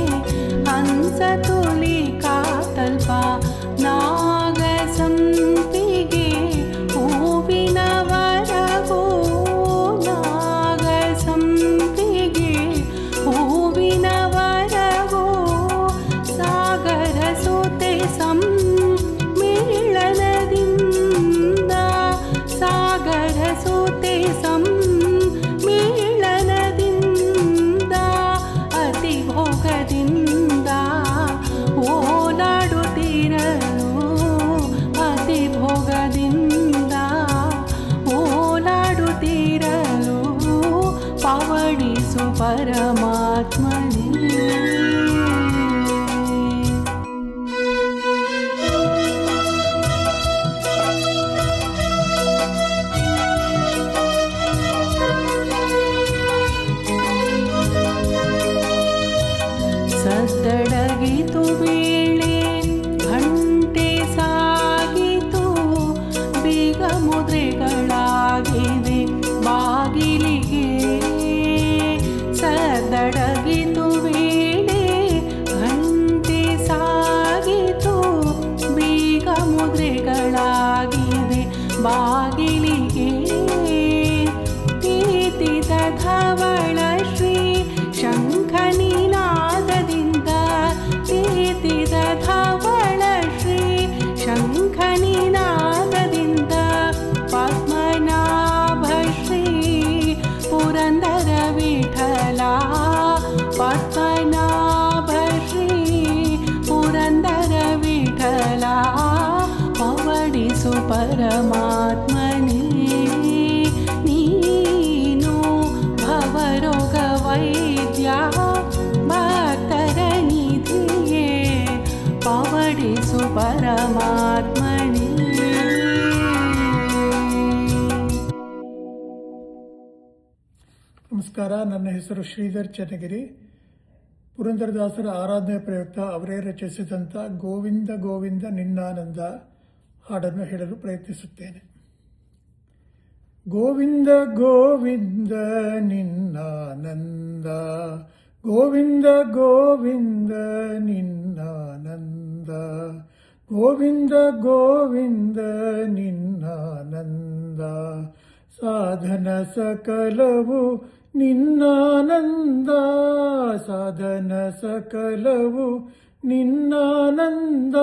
ಹಂಸ ತುಲಿ ಕಾತಲ್ಪ, ನಾಗ ಸಂಪಿಗೆ ಹೂವಿನ ವರಗೋ, ನಾಗ ಸಂಪಿಗೆ ಹೂವಿನ ವರಗೋ, ಸಾಗರ ಸುತೆ ಸಮ್ಮಿಳನದಿಂದ, ಸಾಗರ ಸುತೆ ಸಮ್ಮಿಳನದಿಂದ, ಅತಿ ಭೋಗದಿಂದ ಓಲಾಡುತ್ತಿರಲು, ಅತಿ ಭೋಗದಿಂದ ಓಲಾಡುತ್ತಿರಲು, ಪವಡಿಸು ಪರಮಾತ್ಮನೇ. ಸದ್ದಡಗಿತು ವೇಳೆ ಗಂಟೆ ಸಾಗಿತು, ಬೀಗ ಮುದ್ರೆಗಳಾಗಿವೆ ಬಾಗಿಲಿಗೆ. ಸದ್ದಡಗಿತು ವೇಳೆ ಗಂಟೆ ಸಾಗಿತು, ಬೀಗ ಮುದ್ರೆಗಳಾಗಿವೆ ಬಾಗಿಲಿಗೆ. ತೀತಿದ ಧವಳ ಶ್ರೀ ಶಂಖನಿನಾದದಿಂದ, ತೀತಿದ ಧವಳ ಶ್ರೀ ಶಂಖನಿನಾದದಿಂದ, ಪದ್ಮನಾಭ ಶ್ರೀ ಪುರಂದರ ವಿಠಲ, ಪದ್ಮನಾಭ ಶ್ರೀ ಪುರಂದರ ವಿಠಲ, ಪವಡಿಸು ಪರಮಾತ್ಮನೇ. ನೀನು ಭವರೋಗ ವೈದ್ಯ ಭಕ್ತರ ನಿಧಿಯೇ, ಪವಡಿಸು ಪರಮಾತ್ಮನೇ. ನಮಸ್ಕಾರ. ನನ್ನ ಹೆಸರು ಶ್ರೀಧರ್ ಚನ್ನಗಿರಿ. ಪುರಂದರದಾಸರ ಆರಾಧನೆ ಪ್ರಯುಕ್ತ ಅವರೇ ರಚಿಸಿದಂಥ ಗೋವಿಂದ ಗೋವಿಂದ ನಿನ್ನಾನಂದ ಹಾಡನ್ನು ಹೇಳಲು ಪ್ರಯತ್ನಿಸುತ್ತೇನೆ. ಗೋವಿಂದ ಗೋವಿಂದ ನಿನ್ನಾನಂದ, ಗೋವಿಂದ ಗೋವಿಂದ ನಿನ್ನಾನಂದ, ಗೋವಿಂದ ಗೋವಿಂದ ನಿನ್ನಾನಂದ, ಸಾಧನ ಸಕಲವು ನಿನ್ನಾನಂದ, ಸಾಧನ ಸಕಲವು ನಿನ್ನಾನಂದ,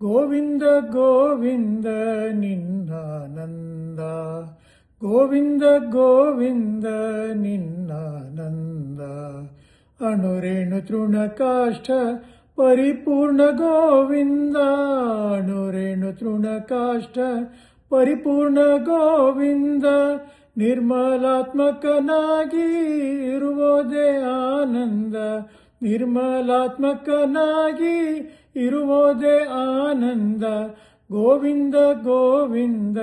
ಗೋವಿಂದ ಗೋವಿಂದ ನಿನ್ನಾನಂದ, ಗೋವಿಂದ ಗೋವಿಂದ ನಿನ್ನಾನಂದ. ಅಣುರೇಣು ತೃಣಕಾಷ್ಠ ಪರಿಪೂರ್ಣ ಗೋವಿಂದ, ಅಣುರೇಣು ತೃಣಕಾಷ್ಠ ಪರಿಪೂರ್ಣ ಗೋವಿಂದ, ನಿರ್ಮಲಾತ್ಮಕನಾಗಿ ಇರುವುದೇ ಆನಂದ, ನಿರ್ಮಲಾತ್ಮಕನಾಗಿ ಇರುವುದೇ ಆನಂದ, ಗೋವಿಂದ ಗೋವಿಂದ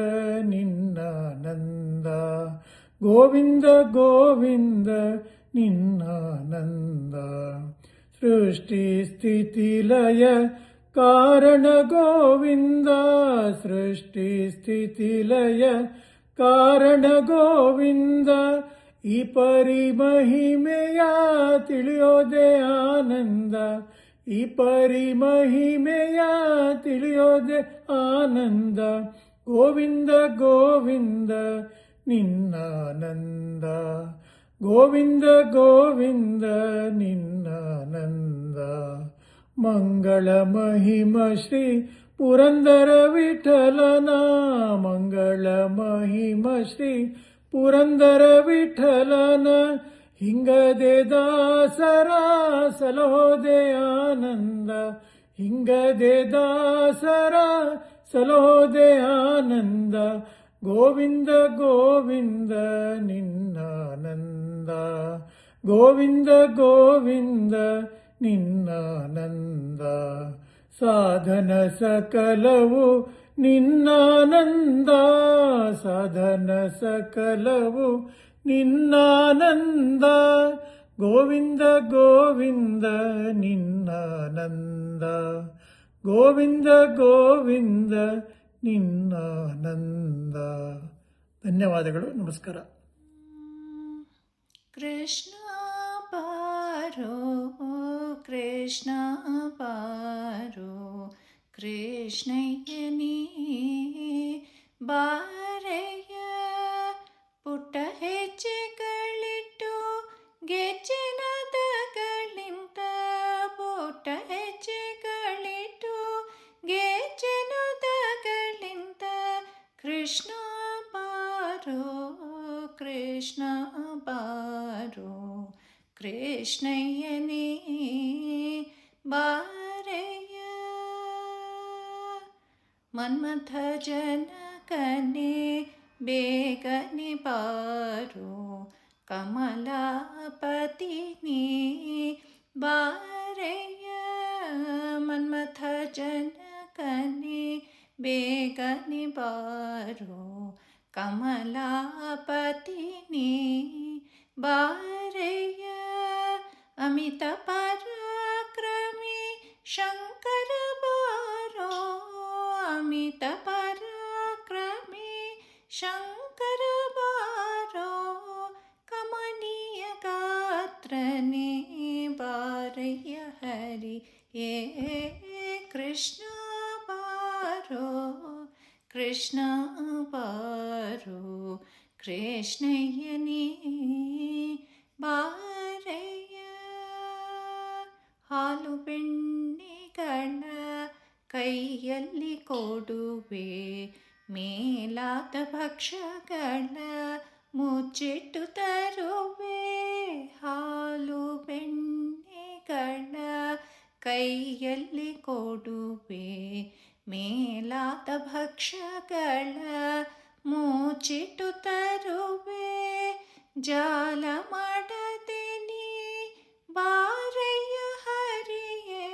ನಿನ್ನಾನಂದ, ಗೋವಿಂದ ಗೋವಿಂದ ನಿನ್ನಾನಂದ. ಸೃಷ್ಟಿ ಸ್ಥಿತಿ ಲಯ ಕಾರಣ ಗೋವಿಂದ, ಸೃಷ್ಟಿ ಸ್ಥಿತಿ ಲಯ ಕಾರಣ ಗೋವಿಂದ, ಈ ಪರಿ ಮಹಿಮೆಯ ತಿಳಿಯೋದೇ ಆನಂದ, ಈ ಪರಿ ಮಹಿಮೆಯ ತಿಳಿಯೋದೇ ಆನಂದ, ಗೋವಿಂದ ಗೋವಿಂದ ನಿನ್ನಾನಂದ, ಗೋವಿಂದ ಗೋವಿಂದ ನಿನ್ನಾನಂದ. ಮಂಗಳ ಮಹಿಮ ಶ್ರೀ ಪುರಂದರ ವಿಠಲನ, ಮಂಗಳ ಮಹಿಮ ಶ್ರೀ ಪುರಂದರ ವಿಠಲನ, ಹಿಂಗದೆ ದಾಸರ ಸಲಹೋದೆ ಆನಂದ, ಹಿಂಗದೆ ದಾಸರ ಸಲಹೋದೆ ಆನಂದ, ಗೋವಿಂದ ಗೋವಿಂದ ನಿನ್ನಾನಂದ, ಗೋವಿಂದ ಗೋವಿಂದ ನಿನ್ನಾನಂದ. ಸಾಧನ ಸಕಲವು ನಿನ್ನಾನಂದ, ಸಾಧನ ಸಕಲವು ನಿನ್ನಾನಂದ, ಗೋವಿಂದ ಗೋವಿಂದ ನಿನ್ನಾನಂದ, ಗೋವಿಂದ ಗೋವಿಂದ ನಿನ್ನಾನಂದ. ಧನ್ಯವಾದಗಳು. ನಮಸ್ಕಾರ. ಕೃಷ್ಣ ಪಾರೋ ಕೃಷ್ಣ ಪಾರೋ ಕೃಷ್ಣಯ್ಯನೇ ಬಾರಯ್ಯ, ಪುಟ್ಟ ಹೆಜ್ಜೆಗಳಿಟ್ಟು ಗೆಜ್ಜೆನದಗಳಿಂದ, ಪುಟ್ಟ ಹೆಜ್ಜೆಗಳಿಟ್ಟು ಗೆಜ್ಜೆನದಗಳಿಂದ, ಕೃಷ್ಣ ಬಾರೋ ಕೃಷ್ಣ ಬಾರೋ ಕೃಷ್ಣಯ್ಯನೇ ಬಾರಯ್ಯ. ಮನ್ಮಥ ಜನಕನೇ ಬೇಗನೆ ಬಾರೋ, ಕಮಲಾಪತಿನೇ ಬಾರಯ್ಯ. ಮನ್ಮಥ ಜನಕನೇ ಬೇಗನೆ ಬಾರೋ, ಕಮಲಾಪತಿನೇ ಬಾರಯ್ಯ. ಅಮಿತ ಪರಾಕ್ರಮಿ ಶಂಕರ ಬಾರೋ, ಅಮಿತ ಪರಾಕ್ರಮಿ ಶಂಕರ ಬಾರೋ, ಕಮನೀಯ ಗಾತ್ರನೇ ಬಾರಯ್ಯ ಹರಿ ಏ ಕೃಷ್ಣ ಬಾರೋ ಕೃಷ್ಣ ಬಾರೋ ಕೃಷ್ಣಯ್ಯನೇ ಬಾರಯ್ಯ. ಹಾಲು ಬೆಣ್ಣೆಗಳ ಕೈಯಲ್ಲಿ ಕೊಡುವೆ, ಮೇಲಾದ ಭಕ್ಷ್ಯಗಳ ಮುಚ್ಚಿಟ್ಟು ತರುವೆ. ಹಾಲು ಬೆಣ್ಣೆಗಳ ಕೈಯಲ್ಲಿ ಕೊಡುವೆ, ಮೇಲಾದ ಭಕ್ಷ್ಯಗಳ ಮುಚ್ಚಿಟ್ಟು ತರುವೆ. ಜಾಲ ಮಾಡದೆ ನೀ ಬಾರಯ್ಯ ಹರಿಯೇ,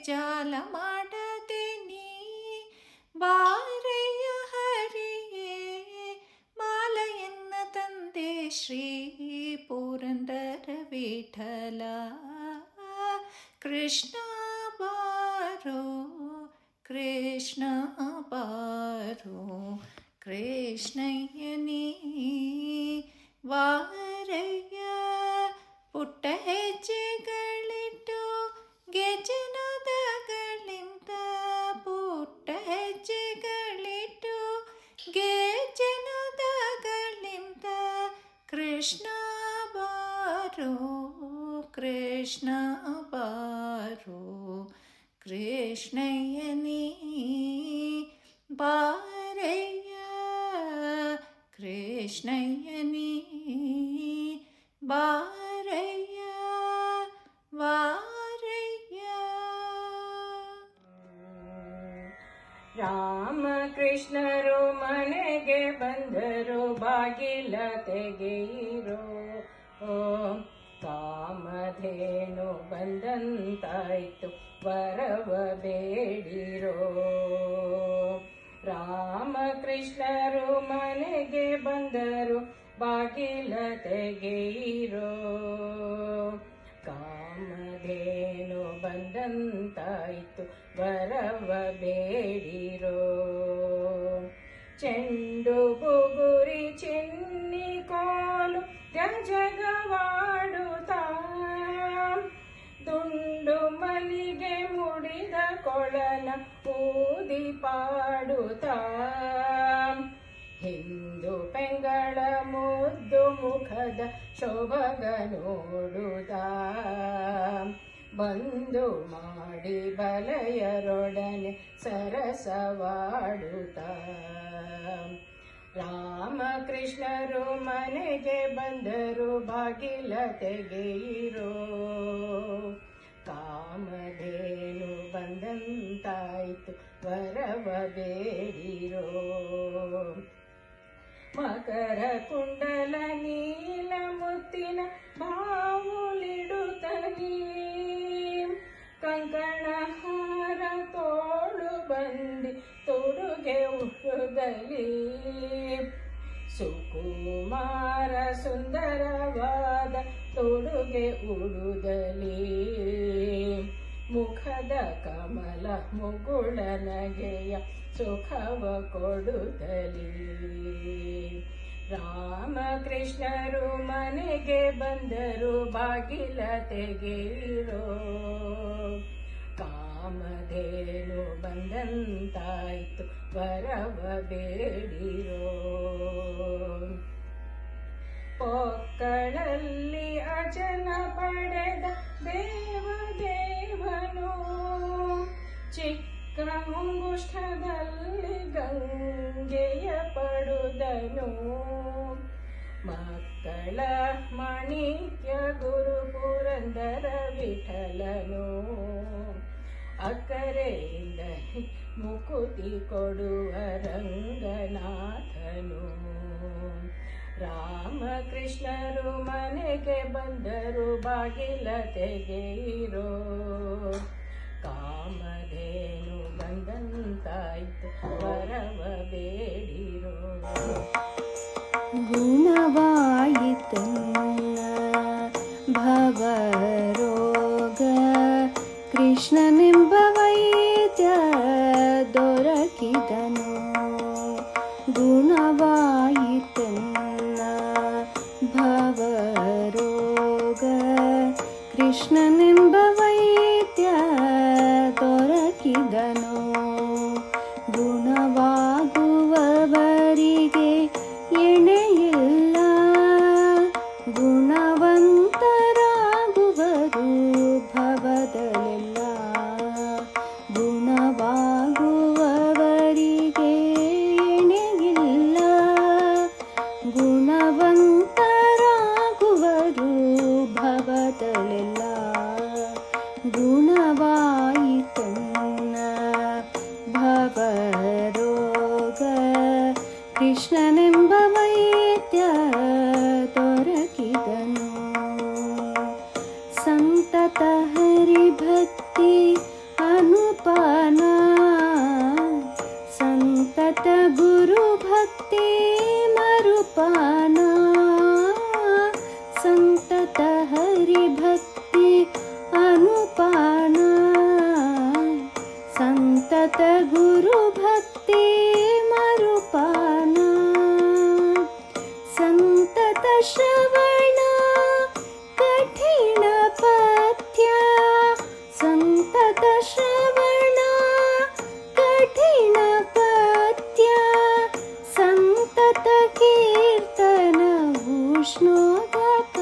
ಜಾಲ ಮಾಡದೆ ನೀ ಬಾರಯ್ಯ ಹರಿಯೇ. ಮಾಲೆಯನ್ನ ತಂದೆ ಶ್ರೀ ಪುರಂದರ ವಿಠಲ, ಕೃಷ್ಣ ಬಾರೋ ಕೃಷ್ಣ ಬಾರೋ ಕೃಷ್ಣಯ್ಯನೇ ಬಾರಯ್ಯ. ಪುಟ್ಟ ಹೆಜ್ಜೆಗಳಿಟ್ಟು ಗೆಜ್ಜೆನದಗಳಿಂದ, ಪುಟ್ಟ ಹೆಜ್ಜೆಗಳಿಟ್ಟು ಗೆಜ್ಜೆನದಗಳಿಂದ, ಕೃಷ್ಣ ಬಾರೋ ಕೃಷ್ಣ ಬಾರೋ ಕೃಷ್ಣಯ್ಯನೇ ಬಾರಯ್ಯ, ಕೃಷ್ಣಯ್ಯನೇ ಬಾರಯ್ಯ ಬಾರಯ್ಯ. ರಾಮಕೃಷ್ಣರು ಮನೆಗೆ ಬಂದರು, ಬಾಗಿಲ ತೆಗೆಯಿರೋ, ಕಾಮಧೇನು ಬಂದಂತಾಯ್ತು, ವರವ ಬೇಡಿರೋ. ರಾಮಕೃಷ್ಣರು ಮನೆಗೆ ಬಂದರು, ಬಾಗಿಲ ತೆಗೆಯಿರೋ, ಕಾಮಧೇನು ಬಂದಂತಾಯ್ತು, ವರವ ಬೇಡಿರೋ. ಚೆಂಡು ಬುಗುರಿ ಚಿನ್ನಿ ಕೋಲು ಜಗವಾಡುತ್ತಾ, ದುಂಡು ಮಲ್ಲಿಗೆ ಮುಡಿದ ಕೊಳಲ ಊದಿ ಪಾಡುತ್ತಾ, ಹಿಂದು ಪೆಂಗಳ ಮುದ್ದು ಮುಖದ ಶೋಭಗ ನೋಡುತ್ತಾ, ಬಂದು ಮಾಡಿ ಬಲಯರೊಡನೆ ಸರಸವಾಡುತ್ತಾ. ರಾಮಕೃಷ್ಣರು ಮನೆಗೆ ಬಂದರು, ಬಾಗಿಲ ತೆಗೆಯಿರೋ, ಕಾಮಧೇನು ಬಂದಂತಾಯ್ತು, ವರವ ಬೇಡಿರೋ. ಮಕರ ಕುಂಡಲ ನೀಲ ಮುತ್ತಿನ ಬಾವುಲಿಡುತ್ತಲೀ, ಕಂಕಣ ತೊಡುಗೆ ಉರುದಲಿ ಸುಕುಮಾರ ಸುಂದರವಾದ ತೊಡುಗೆ ಉಡುದಲಿ ಮುಖದ ಕಮಲ ಮುಗುಳ ನಗೆಯ ಸುಖವ ಕೊಡುತ್ತಲಿ ರಾಮಕೃಷ್ಣರು ಮನೆಗೆ ಬಂದರು ಬಾಗಿಲ ತೆಗೆಯಿರೋ ಕಾಮಧೇನು ಬಂದಂತಾಯ್ತು ವರವ ಬೇಡಿರೋ ಪೊಕ್ಕಳಲ್ಲಿ ಅಜನ ಪಡೆದ ದೇವದೇವನು ಚಿಕ್ಕ ಮುಂಗುಷ್ಠದಲ್ಲಿ ಗಂಗೆಯ ಪಡುದನು ಮಕ್ಕಳ ಮಾಣಿಕ್ಯ ಗುರು ಪುರಂದರ ವಿಠಲನು ಅಕ್ಕರೆಯಿಂದ ಮುಕುತಿ ಕೊಡುವ ರಂಗನಾಥನು ರಾಮಕೃಷ್ಣರು ಮನೆಗೆ ಬಂದರು ಬಾಗಿಲ ತೆಗೆಯಿರೋ ಕಾಮಧೇನು ಬಂದಂತಾಯ್ತು ವರವ ಬೇಡಿರೋ ಗುಣವಾಯಿತನ್ನ ಭವರೋಗ ಕೃಷ್ಣನೆಂಬ ವೈದ್ಯ ದೊರಕಿದನು ಗುಣವಾಯಿತನ್ನ ಭವರೋಗ ಕೃಷ್ಣನೆಂಬ ವೈದ್ಯ ದೊರಕಿದನು ಗುಣವಾಗುವವರಿಗೆ ಎಣೆಯಿಲ್ಲ ಗುಣವಂತರಾಗುವರು ಭವದಲ್ಲೆಲ್ಲ ಗುಣವಾಗುವವರಿಗೆ ಎಣೆಯಿಲ್ಲ ಗುಣವಂತರಾಗುವರು ಭವದಲ್ಲೆಲ್ಲ ಗುಣವಾಯಿತನ್ನ ಭವರೋಗ ಕೃಷ್ಣನೆಂಬ ವೈದ್ಯ ದೊರಕಿದನು ಸಂತತ ಹರಿಭಕ್ತಿ ಅನುಪಾನ ಸಂತತ ಗುರು ಭಕ್ತಿ ಮರುಪಾನ ಸಂತತ ಹರಿಭಕ್ತಿ ಅನುಪಾನ ಸಂತತ ಗುರು ಭಕ್ತಿ ಮರುಪಾನ ಸಂತತ ಶ್ರವಣ ಕಠಿಣ ಪಥ್ಯ ಸಂತತ ಶ್ರವಣ ಕಠಿಣ ಪಥ್ಯ ಸಂತತ ಕೀರ್ತನ ಉಷ್ಣೋದಕ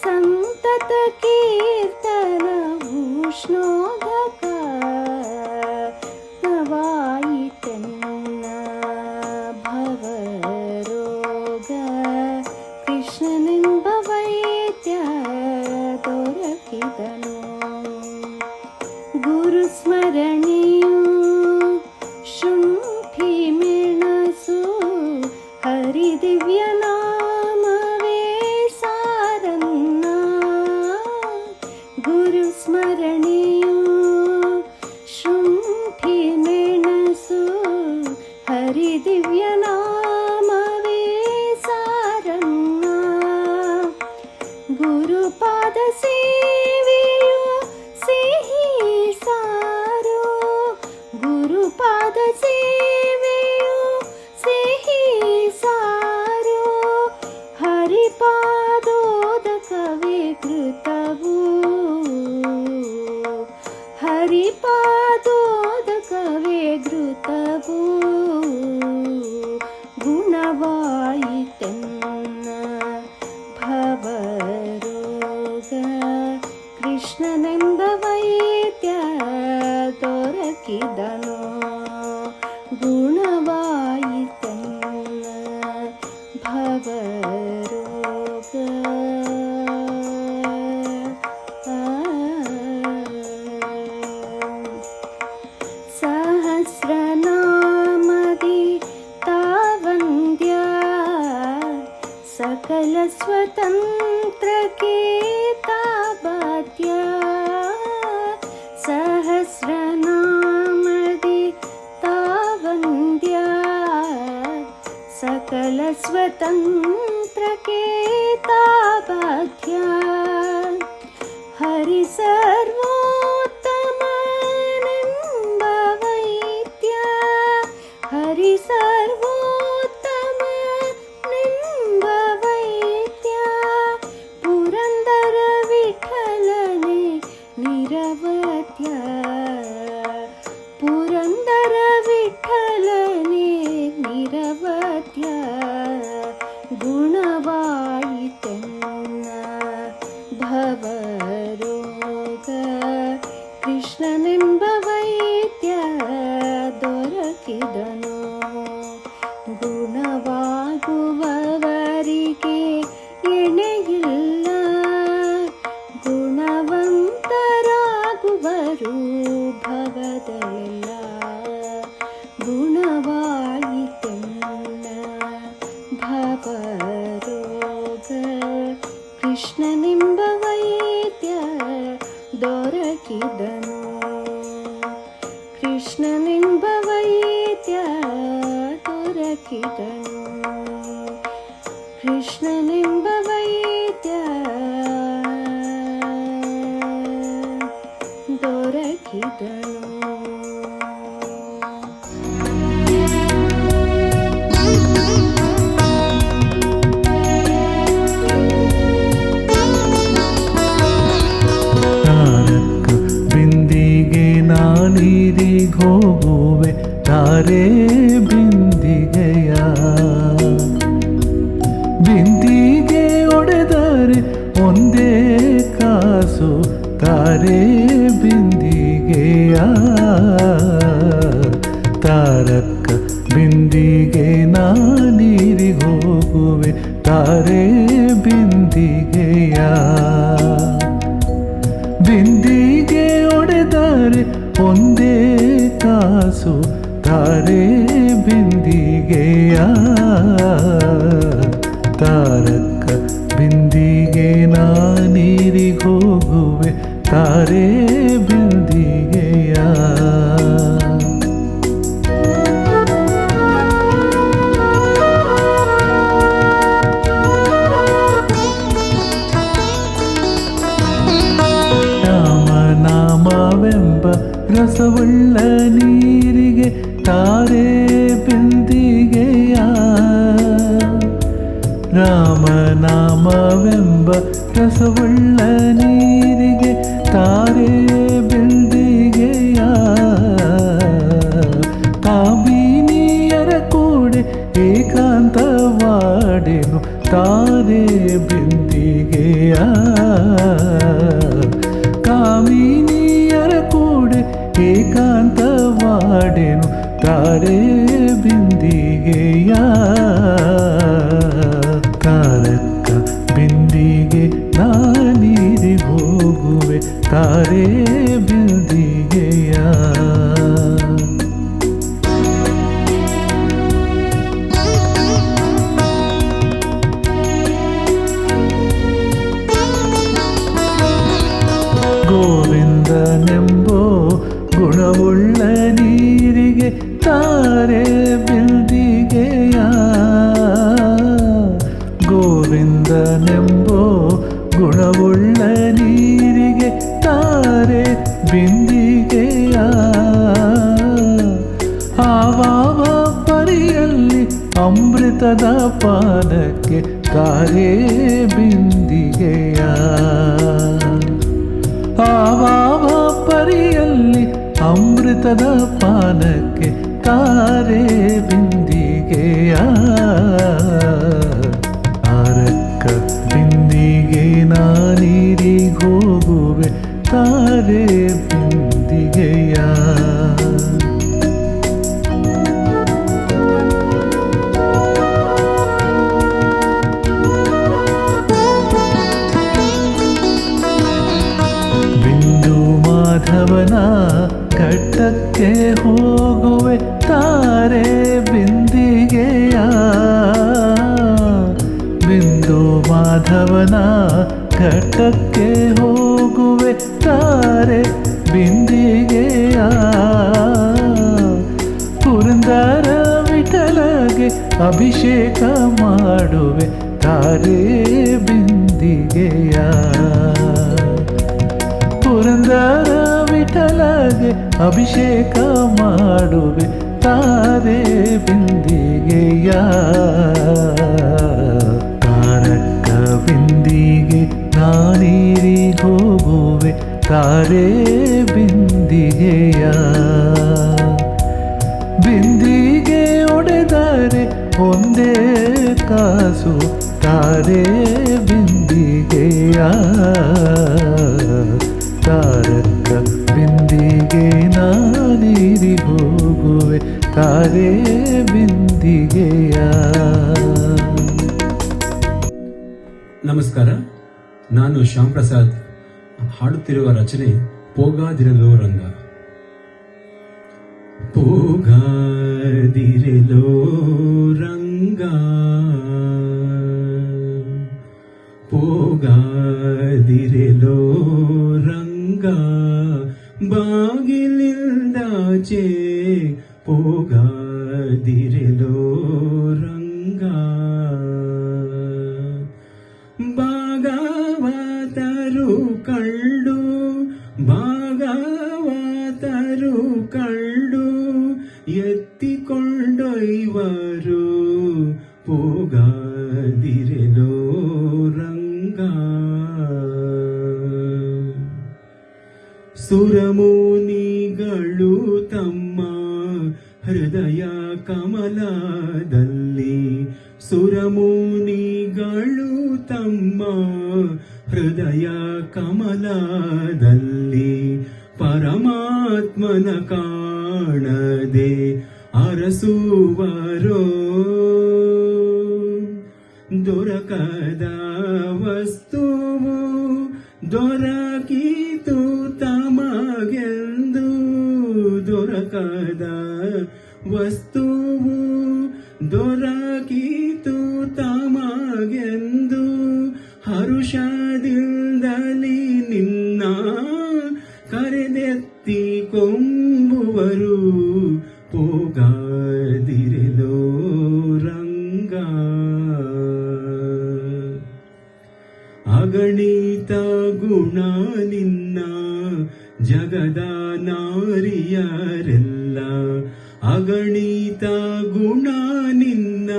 ಸಂತತ ಕೀರ್ತನ ಉಷ್ಣೋದಕ ನವಾಯಿತನ್ನ ಭವರೋಗ ಕೃಷ್ಣನೆಂಬ ವೈದ್ಯ ದೊರಕಿದನು ಗುರು ಸ್ಮರಣೆಯು ಶುಂಠಿ ಮೆಣಸು ಹರಿದಿವ್ಯ ನಾಮವೇ ಸಾರನ್ನ ಗುರು ಸ್ಮರಣೆಯು ಶುಂಠಿ ಮೆಣಸು ಹರಿದಿವ್ಯ ನಾಮವೇ ಸಾರನ್ನ ಗುರುಪಾದ ಸೇವೆಯು ಸಿಹಿ ಸಾರು ಗುರುಪಾದ ಸೇವೆಯು ಸಿಹಿ ಸಾರು ಹರಿಪಾದೋದಕವೇ ಕೃತವು ಹರಿಪಾದೋದಕವೇ ಘೃತವು ಗುಣವಾಯಿತೆನ್ನ ಭವರೋಗ ಕೃಷ್ಣನೆಂಬ ವೈದ್ಯ ದೊರಕಿದನು ಗುಣವಾಯಿತೆನ್ನ ಭವರೋಗ ಸಹಸ್ರನಾಮದಿ ತಾವಂದ್ಯ ಸಕಲ ಸ್ವತಂತ್ರಕ್ಕೆ ತಾಬಾದ್ಯ ಸಹಸ್ರನಾಮದಿ ಸಕಲ ಸ್ವತಂತ್ರಕ್ಕೆ ತಾಪಥ್ಯ ಹರಿ ಸರ್ವೋತ್ತಮನೆಂಬ ವೈದ್ಯ ಹರಿ ಸರ್ವೋತ್ತಮನೆಂಬ ವೈದ್ಯ ಪುರಂದರ ವಿಠಲನೆ ನಿರವತ್ಯ ಪುರಂದರ ವಿಠಲನೆ ನಿರವತ್ಯ ಗುಣವಾಯಿತೆನ್ನ ಭವರೋಗ ಕೃಷ್ಣನೆಂಬ ವೈದ್ಯ ದೊರಕಿದನು ಗುಣವಾಗುವವರಿಗೆ ಎಣೆಯಿಲ್ಲ ಗುಣವಂತರಾಗುವರು ಭವದಲ್ಲೆಲ್ಲ ಗುಣವಾಯಿತೆನ್ನ ಭವರೋಗ ಕೃಷ್ಣನೆಂಬ ವೈದ್ಯ ದೊರಕಿದನು ಕೃಷ್ಣನೆಂಬ ವೈದ್ಯ ದೊರಕಿದನು ಕೃಷ್ಣನೆಂಬ ವೈದ್ಯ ದೊರಕಿದನು. ತಾರಕ ಬಿಂದಿಗೆ ನಾನೀರಿಗೋಗುವೆ ತಾರೆ ಬಿಂದಿಗೆಯ ಬಿಂದಿಗೆ ಒಡೆದರೆ ಒಂದೇ ಕಾಸು ತಾರೆ ಬಿಂದಿಗೆಯ ತಾರಕ ಬಿಂದಿಗೆ ನಾನೀರಿಗೋಗುವೆ ತಾರೆ ಬಿಂದಿಗೆಯ ಬಿಂದಿಗೆ ಒಡೆದರೆ ಒಂದೇ ಕಾಸು ತಾರೆ ಬಿಂದಿಗೆಯ ತಾರಕ ಬಿಂದಿಗೆ ನಾನೀರಿಗೋಗುವೆ ತಾರೆ ಬಿಂದಿಗೆಯ ನಾಮವೆಂಬ ರಸವುಳ್ಳ ನೀರಿಗೆ ತಾರೆ ಬಿಂದಿಗೆಯ ರಾಮನಾಮವೆಂಬ ರಸವುಳ್ಳ ನೀರಿಗೆ ತಾರೆ ಬಿಂದಿಗೆಯ ಕಾಮಿನಿಯರ ಕೂಡೆ ಏಕಾಂತವಾಡೆನು ತಾರೆ ಬಿಂದಿಗೆಯ ಕಾಮಿನಿಯರ ಕೂಡೆ ಏಕಾಂತವಾಡೆನು ತಾರೆ ಬಿಂದಿಗೆಯ ತಾರಕ ಬಿಂದಿಗೆ ನಾನೀರಿ ಹೋಗುವೆ ತಾರೆ ಬಿಂದಿಗೆಯ ಗೋವಿಂದನೆಂಬೋ ಗುಣವುಳ್ಳ ನೀರಿಗೆ ತಾರೆ ಬಿಂದಿಗೆಯ ಗೋವಿಂದನೆಂಬೋ ಗುಣವುಳ್ಳ ನೀರಿಗೆ ತಾರೆ ಬಿಂದಿಗೆಯ ಆವಾವ ಪರಿಯಲ್ಲಿ ಅಮೃತದ ಪಾನಕ್ಕೆ ತಾರೆ ಬಿಂದಿಗೆಯ ಆವಾವ ಪರಿಯಲ್ಲಿ ಅಮೃತದ ಪಾನಕ್ಕೆ ತಾರೆ ಬಿಂದಿಗೆಯ ತಾರಕ ಬಿಂದಿಗೆ ನಾನೀರಿಗೋಗುವೆ ತಾರೆ ಬಿಂದಿಗೆಯ ಮಾಧವನ ಘಟ್ಟಕ್ಕೆ ಹೋಗುವೆ ತಾರೆ ಬಿಂದಿಗೆಯ ಬಿಂದು ಮಾಧವನ ಘಟ್ಟಕ್ಕೆ ಹೋಗುವೆ ತಾರೆ ಬಿಂದಿಗೆಯ ಅಭಿಷೇಕ ಮಾಡುವೆ ತಾರೆ ಬಿಂದಿಗೆಯ. ಪುರಂದರ ವಿಠಲಗೆ ಅಭಿಷೇಕ ಮಾಡುವೆ ತಾರೆ ಬಿಂದಿಗೆಯ. ತಾರಕ ಬಿಂದಿಗೆ ನಾನೀರಿ ಹೋಗುವೆ ತಾರೆ ಬಿಂದಿಗೆಯ. ಬಿಂದಿಗೆ ಒಡೆದರೆ ಒಂದೇ ಕಾಸು ತಾರೆ ಬಿಂದಿಗೆಯ. ತಾರಕ ಬಿಂದಿಗೆ ನಾನೀರಿ ಹೋಗುವೆ ತಾರೆ ಬಿಂದಿಗೆಯ. ನಮಸ್ಕಾರ, ನಾನು ಶ್ಯಾಮ್ ಪ್ರಸಾದ್ ಹಾಡುತ್ತಿರುವ ರಚನೆ ಪೋಗಾದಿರಲೋ ರಂಗ. ಪೋಗಾದಿರಲೋ ರಂಗ, ಪೋಗಾದಿರಲೋ ರಂಗ, ಬಾಗಿಲಿಂದಾಚೆ ಪೋಗಾದಿರಲೋ ರಂಗ. ಭಾಗವತರು ಕಂಡು ಭಾಗವತರು ಕಂಡು ಎತ್ತಿಕೊಂಡೊಯ್ವರು ಪೋಗಾದಿರಲೋ ರಂಗ. ಸುರಮುನಿಗಳು ತಮ್ಮ ಹೃದಯ ಕಮಲದಲ್ಲಿ, ಸುರಮುನಿಗಳು ತಮ್ಮ ಹೃದಯ ಕಮಲದಲ್ಲಿ ಪರಮಾತ್ಮನ ಕಾಣದೆ ಅರಸುವರೋ. ದೊರಕದ ವಸ್ತುವು ದೊರಕಿತು ತಮಗೆಂದು, ದೊರಕದ ವಸ್ತುವು ದೊರಕಿತು ತಮಗೆಂದು ಹರುಷದಿಂದಲಿ ನಿನ್ನ ಕರೆದೆತ್ತಿ ಕೊಂಬುವರು ಪೋಗಾದಿರಲೋ ರಂಗ. ಅಗಣಿತ ಗುಣ ನಿನ್ನ ಜಗದ ನಾರಿಯರೆಲ್ಲ, ಅಗಣಿತ ಗುಣ ನಿನ್ನ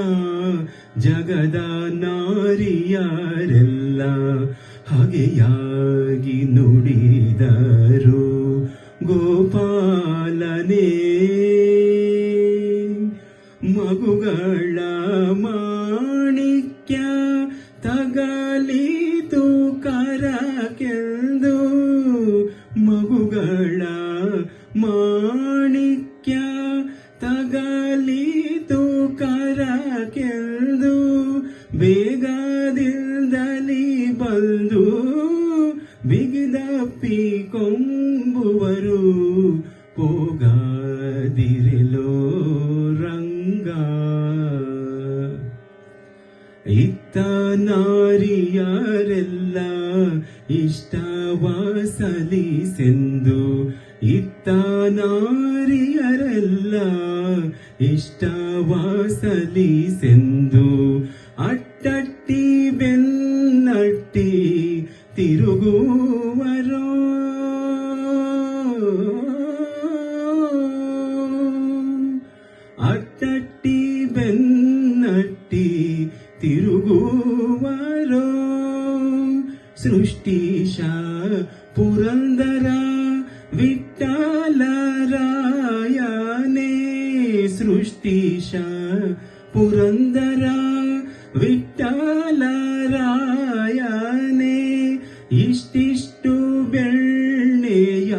ಜಗದ ನಾರಿಯರೆಲ್ಲ ಹಾಗೆಯಾಗಿ ನುಡಿದರು ಗೋಪಾಲನೇ. ಮಗುಗಳ ಮಾಣಿಕ್ಯ ತಗಲಿತು ಕರಕೆಂದು, ಮಗುಗಳ ಮಾಣಿಕ್ಯ ತಗಲಿತು ಕರಕೆಂದು ಬೇಗದಿಂದಲಿ ಬಂದು ಬಿಗಿದಪ್ಪಿ ಕೊಂಬುವರು ಪೋಗಾದಿರಲೋ ರಂಗ. ಇತ್ತ ನಾರಿಯರೆಲ್ಲ ಇಷ್ಟವಾಸಲಿಸೆಂದು, ಇತ್ತ ನಾರಿಯರೆಲ್ಲ ಇಷ್ಟವಾಸಲಿಸೆಂದು ಅಟ್ಟಟ್ಟಿ ಬೆನ್ನಟ್ಟಿ ತಿರುಗುವರೋ. ಅಟ್ಟಟ್ಟಿ ಬೆನ್ನಟ್ಟಿ ತಿರುಗುವರೋ. ಸೃಷ್ಟೀಶ ಪುರಂದರ ವಿಠ್ಠಲರಾಯನೇ, ಸೃಷ್ಟೀಶ ಪುರಂದರ ವಿಠ್ಠಲರಾಯನೇ. ಇಷ್ಟಿಷ್ಟು ಬೆಣ್ಣೆಯ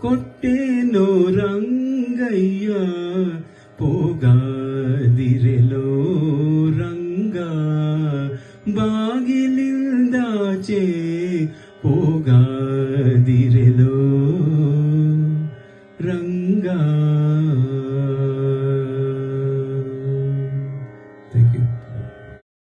ಕೊಟ್ಟೆನೋ ರಂಗಯ್ಯ ಪೋಗ